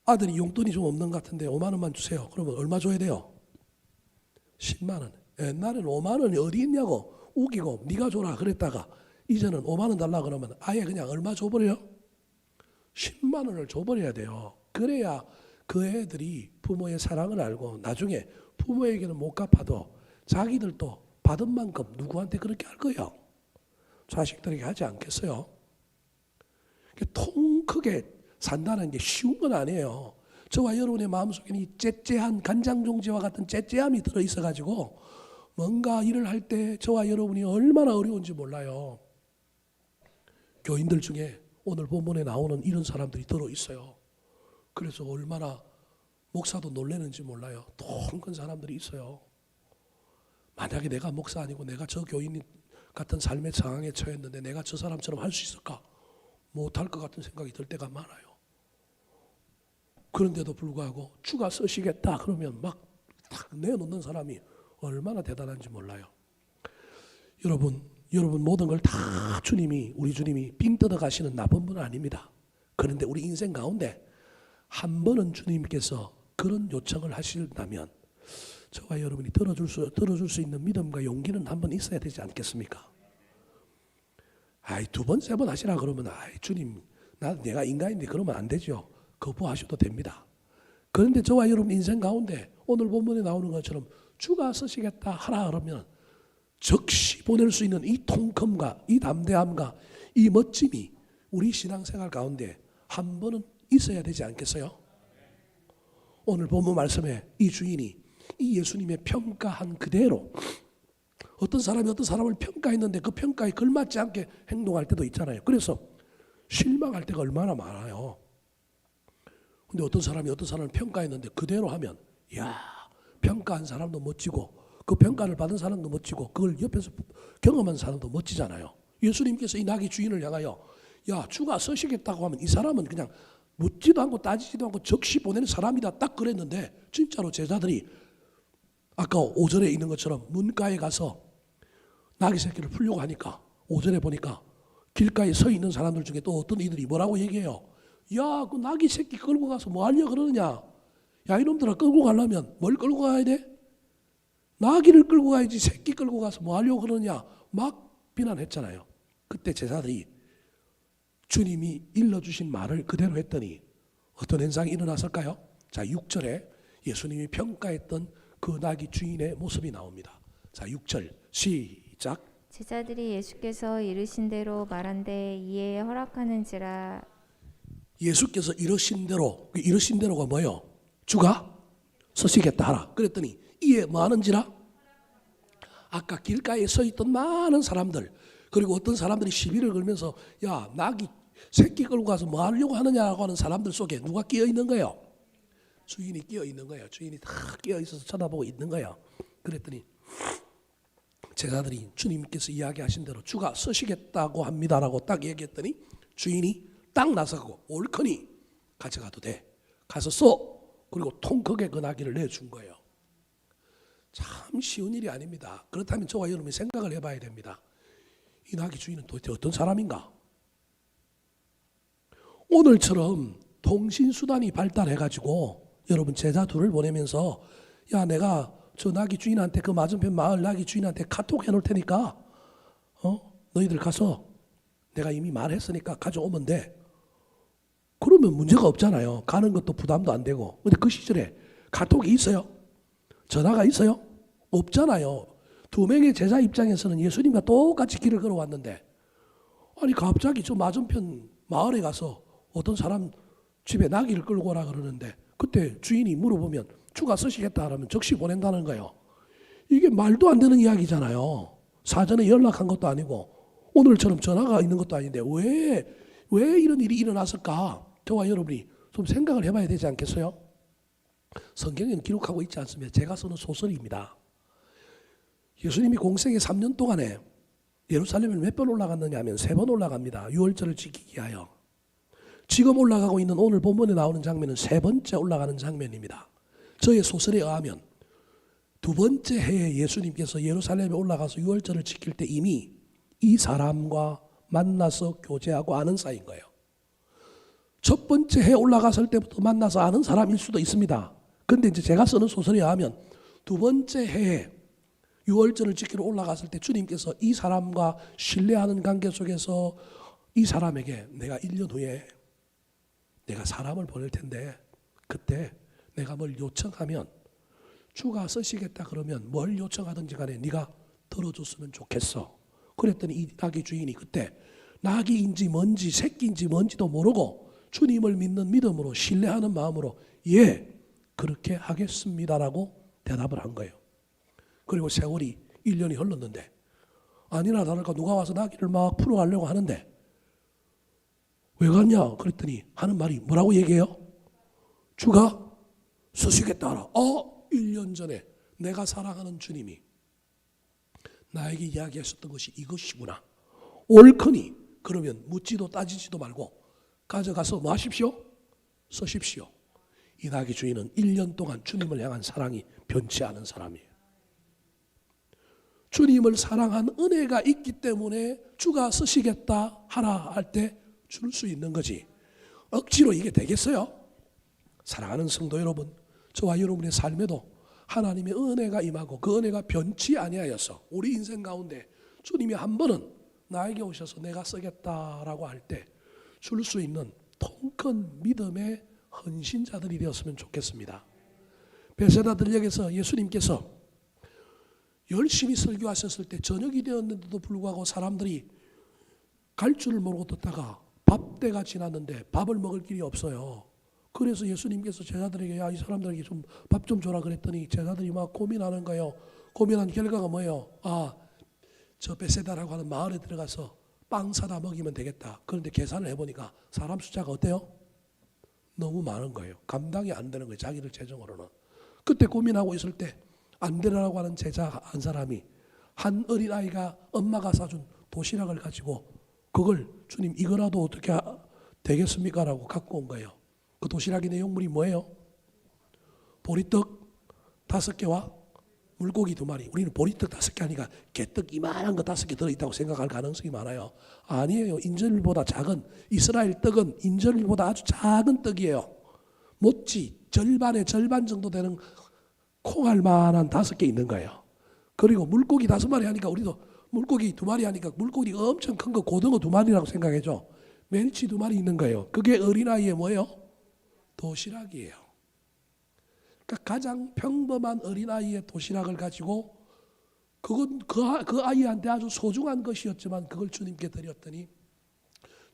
아들이 용돈이 좀 없는 것 같은데 5만 원만 주세요. 그러면 얼마 줘야 돼요? 10만 원. 옛날에는 5만 원이 어디 있냐고 우기고 네가 줘라 그랬다가 이제는 5만 원 달라 그러면 아예 그냥 얼마 줘버려요? 10만 원을 줘버려야 돼요. 그래야 그 애들이 부모의 사랑을 알고 나중에 부모에게는 못 갚아도 자기들도 받은 만큼 누구한테 그렇게 할 거예요. 자식들에게 하지 않겠어요? 통 크게 산다는 게 쉬운 건 아니에요. 저와 여러분의 마음속에 이 째째한 간장종지와 같은 째째함이 들어있어가지고 뭔가 일을 할 때 저와 여러분이 얼마나 어려운지 몰라요. 교인들 중에 오늘 본문에 나오는 이런 사람들이 들어있어요. 그래서 얼마나 목사도 놀라는지 몰라요. 통 큰 사람들이 있어요. 만약에 내가 목사 아니고 내가 저 교인 같은 삶의 상황에 처했는데 내가 저 사람처럼 할 수 있을까? 못할 것 같은 생각이 들 때가 많아요. 그런데도 불구하고 주가 쓰시겠다 그러면 막 탁 내놓는 사람이 얼마나 대단한지 몰라요. 여러분 모든 걸 다 우리 주님이 빙 뜯어 가시는 나쁜 분은 아닙니다. 그런데 우리 인생 가운데 한 번은 주님께서 그런 요청을 하신다면 저와 여러분이 들어줄 수 있는 믿음과 용기는 한 번 있어야 되지 않겠습니까? 두 번, 세 번 하시라 그러면 주님 내가 인간인데 그러면 안 되죠. 거부하셔도 됩니다. 그런데 저와 여러분 인생 가운데 오늘 본문에 나오는 것처럼 주가 쓰시겠다 하라 그러면 즉시 보낼 수 있는 이 통큼과 이 담대함과 이 멋짐이 우리 신앙생활 가운데 한 번은 있어야 되지 않겠어요? 오늘 본문 말씀에 이 주인이 이 예수님의 평가한 그대로 어떤 사람이 어떤 사람을 평가했는데 그 평가에 걸맞지 않게 행동할 때도 있잖아요. 그래서 실망할 때가 얼마나 많아요. 근데 어떤 사람이 어떤 사람을 평가했는데 그대로 하면 평가한 사람도 멋지고 그 평가를 받은 사람도 멋지고 그걸 옆에서 경험한 사람도 멋지잖아요. 예수님께서 이 나귀 주인을 향하여 주가 쓰시겠다고 하면 이 사람은 그냥 묻지도 않고 따지지도 않고 즉시 보내는 사람이다 딱 그랬는데 진짜로 제자들이 아까 5절에 있는 것처럼 문가에 가서 나귀 새끼를 풀려고 하니까 5절에 보니까 길가에 서 있는 사람들 중에 또 어떤 이들이 뭐라고 얘기해요. 그 나귀 새끼 끌고 가서 뭐 하려고 그러느냐. 이놈들아 끌고 가려면 뭘 끌고 가야 돼? 나귀를 끌고 가야지 새끼 끌고 가서 뭐 하려고 그러느냐. 막 비난했잖아요. 그때 제자들이 주님이 일러주신 말을 그대로 했더니 어떤 현상이 일어났을까요? 자, 6절에 예수님이 평가했던 그 나귀 주인의 모습이 나옵니다. 자, 6절 시작. 제자들이 예수께서 이르신 대로 말한데 이에 허락하는지라. 예수께서 이르신 대로가 뭐예요? 주가 쓰시겠다 하라. 그랬더니 이에 뭐 하는지라? 아까 길가에 서 있던 많은 사람들 그리고 어떤 사람들이 시비를 걸면서 나귀 새끼 끌고 가서 뭐 하려고 하느냐고 하는 사람들 속에 누가 끼어 있는 거예요? 주인이 끼어 있는 거예요. 주인이 다 끼어 있어서 쳐다보고 있는 거예요. 그랬더니 제자들이 주님께서 이야기하신 대로 주가 쓰시겠다고 합니다라고 딱 얘기했더니 주인이 딱 나서고 옳거니 가져가도 돼. 가서 써. 그리고 통 크게 그 나귀를 내준 거예요. 참 쉬운 일이 아닙니다. 그렇다면 저와 여러분이 생각을 해봐야 됩니다. 이 나귀 주인은 도대체 어떤 사람인가? 오늘처럼 통신수단이 발달해가지고 여러분 제자 둘을 보내면서 내가 저 나귀 주인한테 그 맞은편 마을 나귀 주인한테 카톡 해놓을 테니까 너희들 가서 내가 이미 말했으니까 가져오면 돼. 그러면 문제가 없잖아요. 가는 것도 부담도 안 되고. 근데 그 시절에 카톡이 있어요? 전화가 있어요? 없잖아요. 두 명의 제자 입장에서는 예수님과 똑같이 길을 걸어왔는데 아니 갑자기 저 맞은편 마을에 가서 어떤 사람 집에 나귀를 끌고 오라 그러는데 그때 주인이 물어보면 주가 쓰시겠다 하면 즉시 보낸다는 거예요. 이게 말도 안 되는 이야기잖아요. 사전에 연락한 것도 아니고 오늘처럼 전화가 있는 것도 아닌데 왜 이런 일이 일어났을까? 저와 여러분이 좀 생각을 해봐야 되지 않겠어요? 성경에는 기록하고 있지 않습니다. 제가 쓰는 소설입니다. 예수님이 공생의 3년 동안에 예루살렘을 몇 번 올라갔느냐 하면 3번 올라갑니다. 유월절을 지키기 위하여. 지금 올라가고 있는 오늘 본문에 나오는 장면은 3번째 올라가는 장면입니다. 저의 소설에 의하면 2번째 해에 예수님께서 예루살렘에 올라가서 유월절을 지킬 때 이미 이 사람과 만나서 교제하고 아는 사이인 거예요. 첫 번째 해에 올라갔을 때부터 만나서 아는 사람일 수도 있습니다. 그런데 이제 제가 쓰는 소설에 의하면 2번째 해에 유월절을 지키러 올라갔을 때 주님께서 이 사람과 신뢰하는 관계 속에서 이 사람에게 내가 1년 후에 내가 사람을 보낼 텐데 그때 내가 뭘 요청하면 주가 쓰시겠다 그러면 뭘 요청하든지 간에 네가 들어줬으면 좋겠어. 그랬더니 이 나귀 주인이 그때 나귀인지 뭔지 새끼인지 뭔지도 모르고 주님을 믿는 믿음으로 신뢰하는 마음으로 그렇게 하겠습니다라고 대답을 한 거예요. 그리고 세월이 1년이 흘렀는데 아니나 다를까 누가 와서 나귀를 막 풀어가려고 하는데 왜 갔냐? 그랬더니 하는 말이 뭐라고 얘기해요? 주가 쓰시겠다 하라. 1년 전에 내가 사랑하는 주님이 나에게 이야기하셨던 것이 이것이구나. 옳거니 그러면 묻지도 따지지도 말고 가져가서 뭐 하십시오? 쓰십시오. 이 나귀 주인은 1년 동안 주님을 향한 사랑이 변치 않은 사람이에요. 주님을 사랑한 은혜가 있기 때문에 주가 쓰시겠다 하라 할 때 줄 수 있는 거지. 억지로 이게 되겠어요? 사랑하는 성도 여러분, 저와 여러분의 삶에도 하나님의 은혜가 임하고 그 은혜가 변치 아니하여서 우리 인생 가운데 주님이 한 번은 나에게 오셔서 내가 쓰겠다라고 할 때 줄 수 있는 통큰 믿음의 헌신자들이 되었으면 좋겠습니다. 베세다 들녘에서 예수님께서 열심히 설교하셨을 때 저녁이 되었는데도 불구하고 사람들이 갈 줄을 모르고 듣다가 밥때가 지났는데 밥을 먹을 길이 없어요. 그래서 예수님께서 제자들에게 야, 이 사람들에게 좀 밥 좀 줘라 그랬더니 제자들이 막 고민하는 거예요. 고민한 결과가 뭐예요? 저 베세다라고 하는 마을에 들어가서 빵 사다 먹이면 되겠다. 그런데 계산을 해보니까 사람 숫자가 어때요? 너무 많은 거예요. 감당이 안 되는 거예요. 자기들 재정으로는. 그때 고민하고 있을 때 안드레라고 하는 제자 한 사람이 한 어린아이가 엄마가 사준 도시락을 가지고 그걸 주님 이거라도 어떻게 되겠습니까? 라고 갖고 온 거예요. 그 도시락의 내용물이 뭐예요? 보리떡 5개와 물고기 2마리. 우리는 보리떡 5개 하니까 개떡 이만한 거 5개 들어있다고 생각할 가능성이 많아요. 아니에요. 인절미보다 작은, 이스라엘 떡은 인절미보다 아주 작은 떡이에요. 못지 절반의 절반 정도 되는 콩알 만한 5개 있는 거예요. 그리고 물고기 5마리 하니까 우리도 물고기 2마리 하니까 물고기 엄청 큰 거 고등어 2마리라고 생각해줘. 멸치 2마리 있는 거예요. 그게 어린아이의 뭐예요? 도시락이에요. 그러니까 가장 평범한 어린아이의 도시락을 가지고 그건 그 아이한테 아주 소중한 것이었지만 그걸 주님께 드렸더니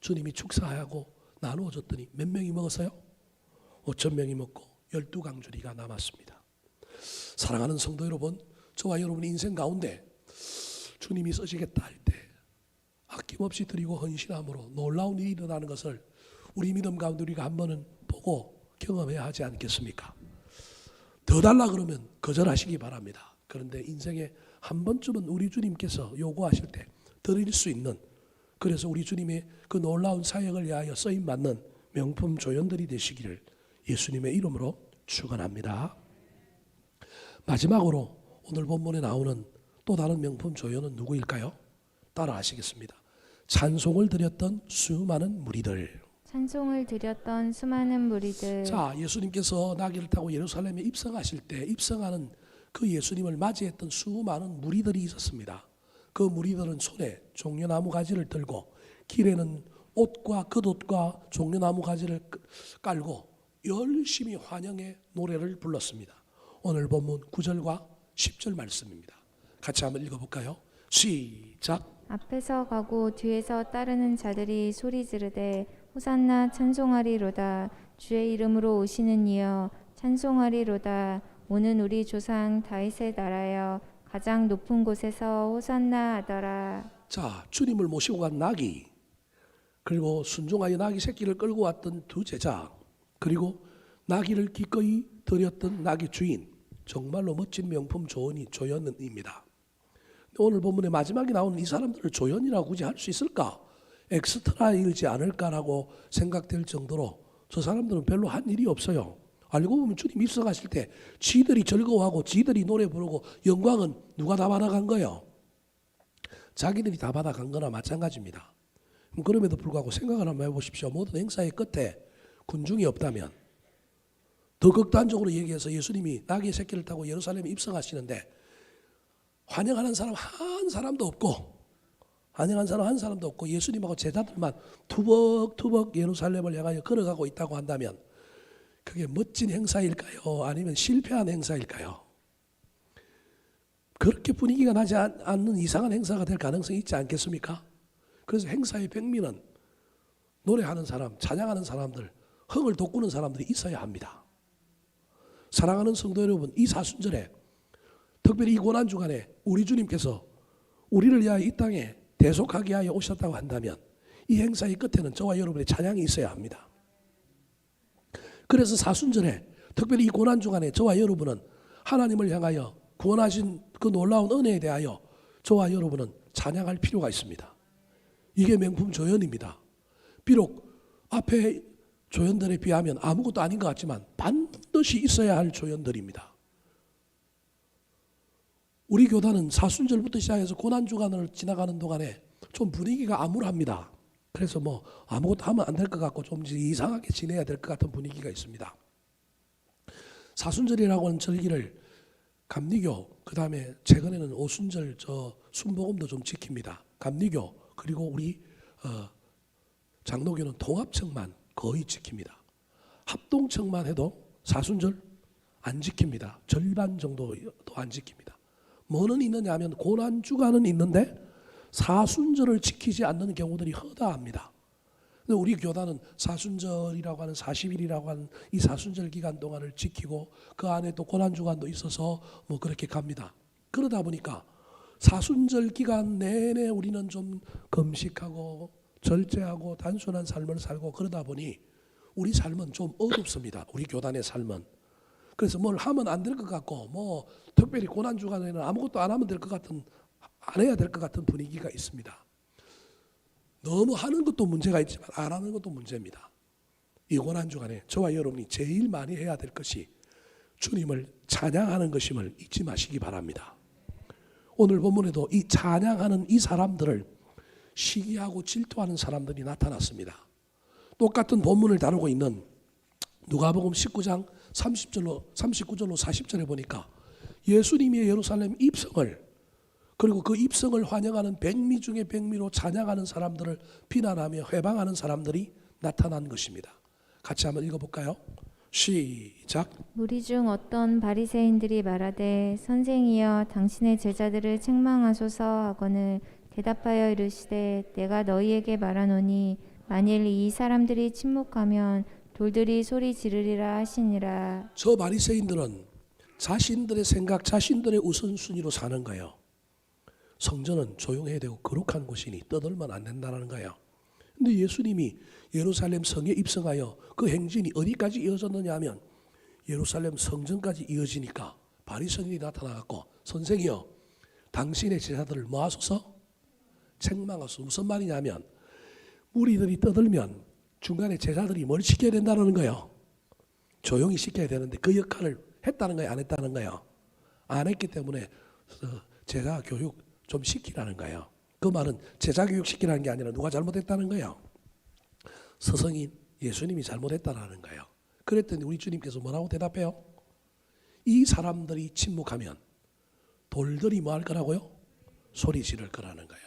주님이 축사하고 나누어 줬더니 몇 명이 먹었어요? 5,000명이 먹고 12강줄이가 남았습니다. 사랑하는 성도 여러분, 저와 여러분의 인생 가운데 주님이 쓰시겠다 할 때 아낌없이 드리고 헌신함으로 놀라운 일이 일어나는 것을 우리 믿음 가운데 우리가 한 번은 보고 경험해야 하지 않겠습니까? 더 달라 그러면 거절하시기 바랍니다. 그런데 인생에 한 번쯤은 우리 주님께서 요구하실 때 드릴 수 있는, 그래서 우리 주님의 그 놀라운 사역을 위하여 쓰임받는 명품 조연들이 되시기를 예수님의 이름으로 축원합니다. 마지막으로 오늘 본문에 나오는 또 다른 명품 조연은 누구일까요? 따라 하시겠습니다. 찬송을 드렸던 수많은 무리들. 찬송을 드렸던 수많은 무리들. 자, 예수님께서 나귀를 타고 예루살렘에 입성하실 때 입성하는 그 예수님을 맞이했던 수많은 무리들이 있었습니다. 그 무리들은 손에 종려나무 가지를 들고 길에는 옷과 겉옷과 종려나무 가지를 깔고 열심히 환영의 노래를 불렀습니다. 오늘 본문 9절과 10절 말씀입니다. 같이 한번 읽어볼까요? 시작. 앞에서 가고 뒤에서 따르는 자들이 소리 지르되 호산나 찬송하리로다. 주의 이름으로 오시는 이여 찬송하리로다. 오는 우리 조상 다윗의 나라여 가장 높은 곳에서 호산나 하더라. 자, 주님을 모시고 간 나귀, 그리고 순종하여 나귀 새끼를 끌고 왔던 두 제자, 그리고 나귀를 기꺼이 드렸던 나귀 주인, 정말로 멋진 명품 조연입니다. 오늘 본문의 마지막에 나오는 이 사람들을 조연이라고 굳이 할 수 있을까? 엑스트라일지 않을까라고 생각될 정도로 저 사람들은 별로 한 일이 없어요. 알고 보면 주님 입성하실 때 지들이 즐거워하고 지들이 노래 부르고 영광은 누가 다 받아간 거예요? 자기들이 다 받아간 거나 마찬가지입니다. 그럼에도 불구하고 생각을 한번 해보십시오. 모든 행사의 끝에 군중이 없다면, 더 극단적으로 얘기해서 예수님이 나귀의 새끼를 타고 예루살렘에 입성하시는데 환영하는 사람 한 사람도 없고 예수님하고 제자들만 투벅투벅 예루살렘을 향하여 걸어가고 있다고 한다면 그게 멋진 행사일까요? 아니면 실패한 행사일까요? 그렇게 분위기가 나지 않는 이상한 행사가 될 가능성이 있지 않겠습니까? 그래서 행사의 백미는 노래하는 사람, 찬양하는 사람들, 흥을 돋구는 사람들이 있어야 합니다. 사랑하는 성도 여러분, 이 사순절에 특별히 이 고난주간에 우리 주님께서 우리를 위하여 이 땅에 대속하기 위하여 오셨다고 한다면 이 행사의 끝에는 저와 여러분의 찬양이 있어야 합니다. 그래서 사순절에 특별히 이 고난주간에 저와 여러분은 하나님을 향하여 구원하신 그 놀라운 은혜에 대하여 저와 여러분은 찬양할 필요가 있습니다. 이게 명품 조연입니다. 비록 앞에 조연들에 비하면 아무것도 아닌 것 같지만 반드시 있어야 할 조연들입니다. 우리 교단은 사순절부터 시작해서 고난주간을 지나가는 동안에 좀 분위기가 암울합니다. 그래서 뭐 아무것도 하면 안 될 것 같고 좀 이상하게 지내야 될 것 같은 분위기가 있습니다. 사순절이라고 하는 절기를 감리교, 그 다음에 최근에는 오순절 순복음도 좀 지킵니다. 감리교 그리고 우리 장로교는 통합청만 거의 지킵니다. 합동청만 해도 사순절 안 지킵니다. 절반 정도도 안 지킵니다. 뭐는 있느냐 하면 고난주간은 있는데 사순절을 지키지 않는 경우들이 허다합니다. 근데 우리 교단은 사순절이라고 하는 40일이라고 하는 이 사순절 기간 동안을 지키고 그 안에 또 고난주간도 있어서 뭐 그렇게 갑니다. 그러다 보니까 사순절 기간 내내 우리는 좀 금식하고 절제하고 단순한 삶을 살고 그러다 보니 우리 삶은 좀 어둡습니다. 우리 교단의 삶은. 그래서 뭘 하면 안 될 것 같고 뭐 특별히 고난주간에는 아무것도 안 하면 될 것 같은, 안 해야 될 것 같은 분위기가 있습니다. 너무 하는 것도 문제가 있지만 안 하는 것도 문제입니다. 이 고난주간에 저와 여러분이 제일 많이 해야 될 것이 주님을 찬양하는 것임을 잊지 마시기 바랍니다. 오늘 본문에도 이 찬양하는 이 사람들을 시기하고 질투하는 사람들이 나타났습니다. 똑같은 본문을 다루고 있는 누가복음 19장 39절로 40절에 보니까 예수님의 예루살렘 입성을 그리고 그 입성을 환영하는 백미 중에 백미로 찬양하는 사람들을 비난하며 회방하는 사람들이 나타난 것입니다. 같이 한번 읽어볼까요? 시작. 무리 중 어떤 바리새인들이 말하되 선생이여 당신의 제자들을 책망하소서 하거늘 대답하여 이르시되 내가 너희에게 말하노니 만일 이 사람들이 침묵하면 돌들이 소리 지르리라 하시니라. 저 바리새인들은 자신들의 생각, 자신들의 우선순위로 사는 거예요. 성전은 조용해야 되고 거룩한 곳이니 떠들면 안 된다는 거예요. 근데 예수님이 예루살렘 성에 입성하여 그 행진이 어디까지 이어졌느냐 하면 예루살렘 성전까지 이어지니까 바리새인이 나타나갖고 선생이여 당신의 제자들을 모아소서 책망하소서. 무슨 말이냐면 무리들이 떠들면 중간에 제자들이 뭘 시켜야 된다는 거예요. 조용히 시켜야 되는데 그 역할을 했다는 거예요, 안 했다는 거예요? 안 했기 때문에 제자 교육 좀 시키라는 거예요. 그 말은 제자 교육 시키라는 게 아니라 누가 잘못했다는 거예요? 스승인 예수님이 잘못했다는 거예요. 그랬더니 우리 주님께서 뭐라고 대답해요? 이 사람들이 침묵하면 돌들이 뭐 할 거라고요? 소리 지를 거라는 거예요.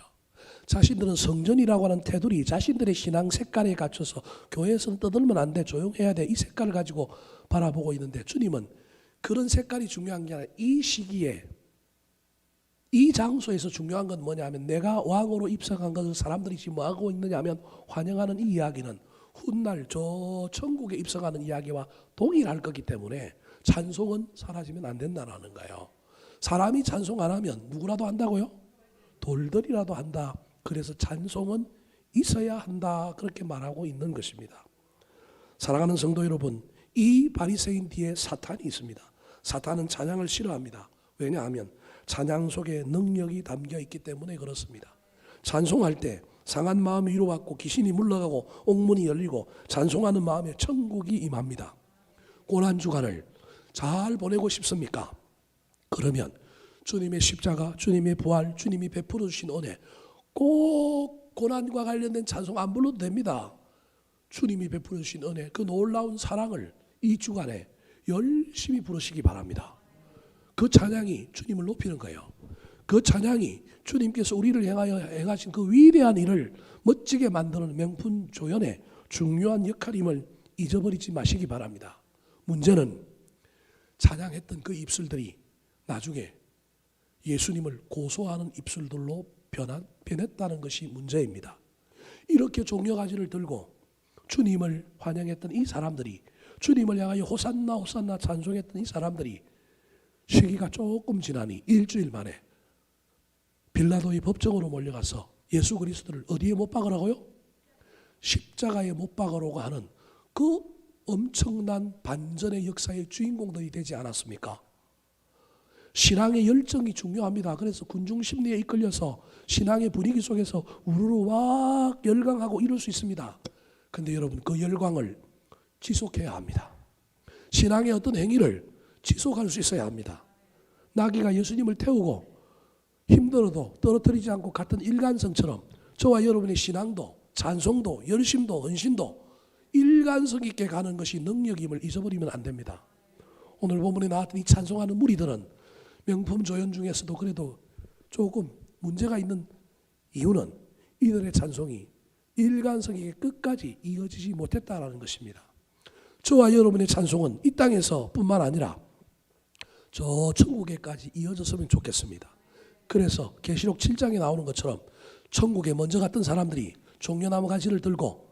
자신들은 성전이라고 하는 테두리, 자신들의 신앙 색깔에 갖춰서 교회에서는 떠들면 안 돼, 조용해야 돼, 이 색깔을 가지고 바라보고 있는데 주님은 그런 색깔이 중요한 게 아니라 이 시기에 이 장소에서 중요한 건 뭐냐 하면 내가 왕으로 입성한 것을 사람들이 지금 뭐 하고 있느냐 하면 환영하는 이 이야기는 훗날 저 천국에 입성하는 이야기와 동일할 거기 때문에 찬송은 사라지면 안 된다는 거예요. 사람이 찬송 안 하면 누구라도 한다고요? 돌들이라도 한다. 그래서 찬송은 있어야 한다. 그렇게 말하고 있는 것입니다. 사랑하는 성도 여러분, 이 바리새인 뒤에 사탄이 있습니다. 사탄은 찬양을 싫어합니다. 왜냐하면 찬양 속에 능력이 담겨 있기 때문에 그렇습니다. 찬송할 때 상한 마음이 위로받고 귀신이 물러가고 옥문이 열리고 찬송하는 마음에 천국이 임합니다. 고난주간을 잘 보내고 싶습니까? 그러면 주님의 십자가, 주님의 부활, 주님이 베풀어 주신 은혜 꼭 고난과 관련된 찬송 안 불러도 됩니다. 주님이 베풀어 주신 은혜, 그 놀라운 사랑을 이 주간에 열심히 부르시기 바랍니다. 그 찬양이 주님을 높이는 거예요. 그 찬양이 주님께서 우리를 향하여 행하신 그 위대한 일을 멋지게 만드는 명품 조연의 중요한 역할임을 잊어버리지 마시기 바랍니다. 문제는 찬양했던 그 입술들이 나중에 예수님을 고소하는 입술들로 변했다는 것이 문제입니다. 이렇게 종려가지를 들고 주님을 환영했던 이 사람들이, 주님을 향하여 호산나 호산나 찬송했던 이 사람들이 시기가 조금 지나니 일주일 만에 빌라도의 법정으로 몰려가서 예수 그리스도를 어디에 못 박으라고요? 십자가에 못 박으라고 하는 그 엄청난 반전의 역사의 주인공들이 되지 않았습니까? 신앙의 열정이 중요합니다. 그래서 군중 심리에 이끌려서 신앙의 분위기 속에서 우르르 막 열광하고 이럴 수 있습니다. 근데 여러분 그 열광을 지속해야 합니다. 신앙의 어떤 행위를 지속할 수 있어야 합니다. 나귀가 예수님을 태우고 힘들어도 떨어뜨리지 않고 같은 일관성처럼 저와 여러분의 신앙도 찬송도 열심도 헌신도 일관성 있게 가는 것이 능력임을 잊어버리면 안 됩니다. 오늘 본문에 나왔던 이 찬송하는 무리들은 명품 조연 중에서도 그래도 조금 문제가 있는 이유는 이들의 찬송이 일관성 있게 끝까지 이어지지 못했다라는 것입니다. 저와 여러분의 찬송은 이 땅에서 뿐만 아니라 저 천국에까지 이어졌으면 좋겠습니다. 그래서 계시록 7장에 나오는 것처럼 천국에 먼저 갔던 사람들이 종려나무 가지를 들고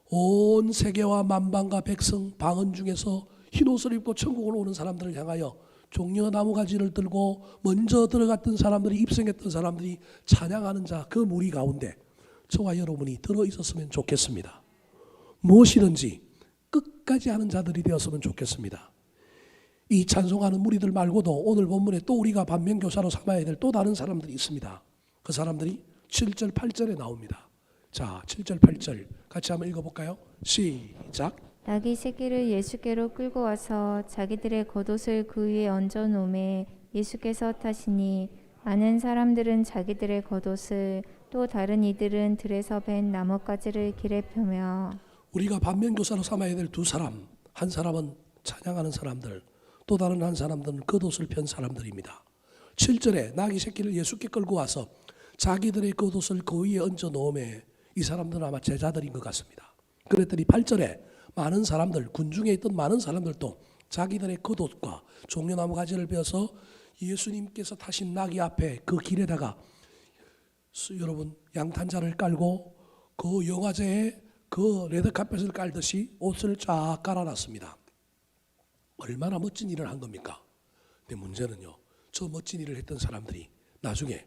온 세계와 만방과 백성 방언 중에서 흰옷을 입고 천국으로 오는 사람들을 향하여 종려나무 가지를 들고 먼저 들어갔던 사람들이 입성했던 사람들이 찬양하는 자 그 무리 가운데 저와 여러분이 들어있었으면 좋겠습니다. 무엇이든지 끝까지 하는 자들이 되었으면 좋겠습니다. 이 찬송하는 무리들 말고도 오늘 본문에 또 우리가 반면교사로 삼아야 될 또 다른 사람들이 있습니다. 그 사람들이 7절 8절에 나옵니다. 자, 7절 8절 같이 한번 읽어볼까요? 시작. 나귀 새끼를 예수께로 끌고 와서 자기들의 겉옷을 그 위에 얹어 놓음에 예수께서 타시니 많은 사람들은 자기들의 겉옷을 또 다른 이들은 들에서 벤 나뭇가지를 길에 펴며 우리가 반면교사로 삼아야 될 두 사람, 한 사람은 찬양하는 사람들, 또 다른 한 사람들은 겉옷을 편 사람들입니다. 7절에 나귀 새끼를 예수께 끌고 와서 자기들의 겉옷을 그 위에 얹어 놓음에 이 사람들은 아마 제자들인 것 같습니다. 그랬더니 8절에 많은 사람들, 군중에 있던 많은 사람들도 자기들의 겉옷과 종려나무 가지를 베어서 예수님께서 타신 나귀 앞에 그 길에다가 여러분 양탄자를 깔고 그 영화제에 그 레드카펫을 깔듯이 옷을 쫙 깔아놨습니다. 얼마나 멋진 일을 한 겁니까? 근데 문제는요, 저 멋진 일을 했던 사람들이 나중에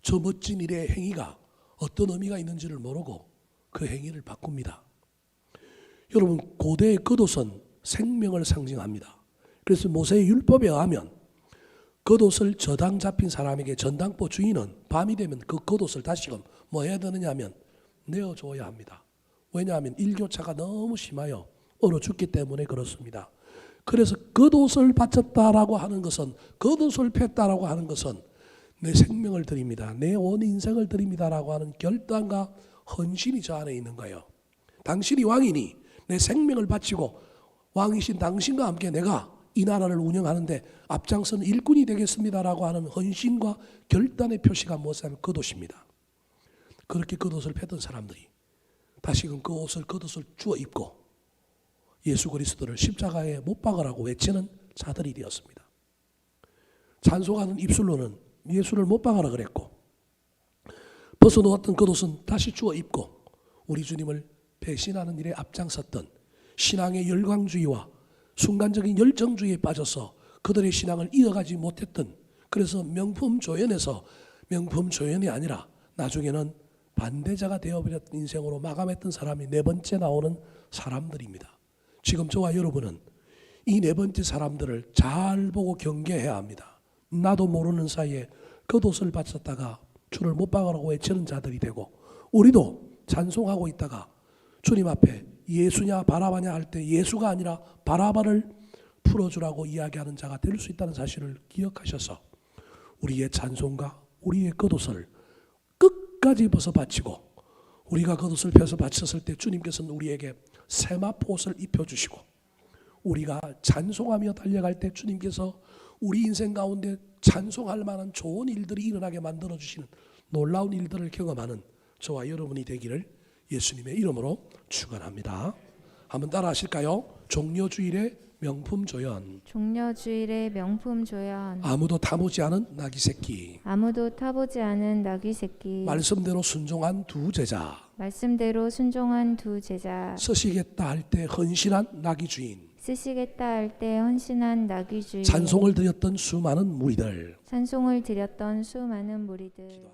저 멋진 일의 행위가 어떤 의미가 있는지를 모르고 그 행위를 바꿉니다. 여러분, 고대의 겉옷은 생명을 상징합니다. 그래서 모세의 율법에 의하면 겉옷을 저당 잡힌 사람에게 전당포 주인은 밤이 되면 그 겉옷을 다시금 뭐 해야 되느냐 하면 내어줘야 합니다. 왜냐하면 일교차가 너무 심하여 얼어 죽기 때문에 그렇습니다. 그래서 겉옷을 바쳤다라고 하는 것은, 겉옷을 폈다라고 하는 것은 내 생명을 드립니다, 내 온 인생을 드립니다라고 하는 결단과 헌신이 저 안에 있는 거예요. 당신이 왕이니 내 생명을 바치고 왕이신 당신과 함께 내가 이 나라를 운영하는데 앞장서는 일꾼이 되겠습니다라고 하는 헌신과 결단의 표시가 무엇이냐면 겉옷입니다. 그렇게 겉옷을 폈던 사람들이 다시금 그 옷을 겉옷을 주워 입고 예수 그리스도를 십자가에 못 박으라고 외치는 자들이 되었습니다. 찬송하는 입술로는 예수를 못 박으라 그랬고, 벗어놓았던 겉옷은 다시 주워 입고 우리 주님을 배신하는 일에 앞장섰던 신앙의 열광주의와 순간적인 열정주의에 빠져서 그들의 신앙을 이어가지 못했던, 그래서 명품 조연에서 명품 조연이 아니라 나중에는 반대자가 되어버렸던 인생으로 마감했던 사람이 네 번째 나오는 사람들입니다. 지금 저와 여러분은 이 네 번째 사람들을 잘 보고 경계해야 합니다. 나도 모르는 사이에 겉옷을 바쳤다가 주를 못 박으라고 외치는 자들이 되고, 우리도 찬송하고 있다가 주님 앞에 예수냐 바라바냐 할 때 예수가 아니라 바라바를 풀어주라고 이야기하는 자가 될 수 있다는 사실을 기억하셔서 우리의 찬송과 우리의 겉옷을 끝까지 벗어 바치고, 우리가 겉옷을 펴서 바쳤을 때 주님께서는 우리에게 세마포옷을 입혀주시고, 우리가 찬송하며 달려갈 때 주님께서 우리 인생 가운데 찬송할 만한 좋은 일들이 일어나게 만들어주시는 놀라운 일들을 경험하는 저와 여러분이 되기를 예수님의 이름으로 축원합니다. 한번 따라 하실까요? 종려주일의 명품 조연, 종려주일의 명품 조연, 아무도 타보지 않은 나귀 새끼, 아무도 타보지 않은 나귀 새끼, 말씀대로 순종한 두 제자, 말씀대로 순종한 두 제자, 쓰시겠다 할 때 헌신한 나귀 주인, 쓰시겠다 할 때 헌신한 나귀 주인, 찬송을 드렸던 수많은 무리들. 찬송을 드렸던 수많은 무리들.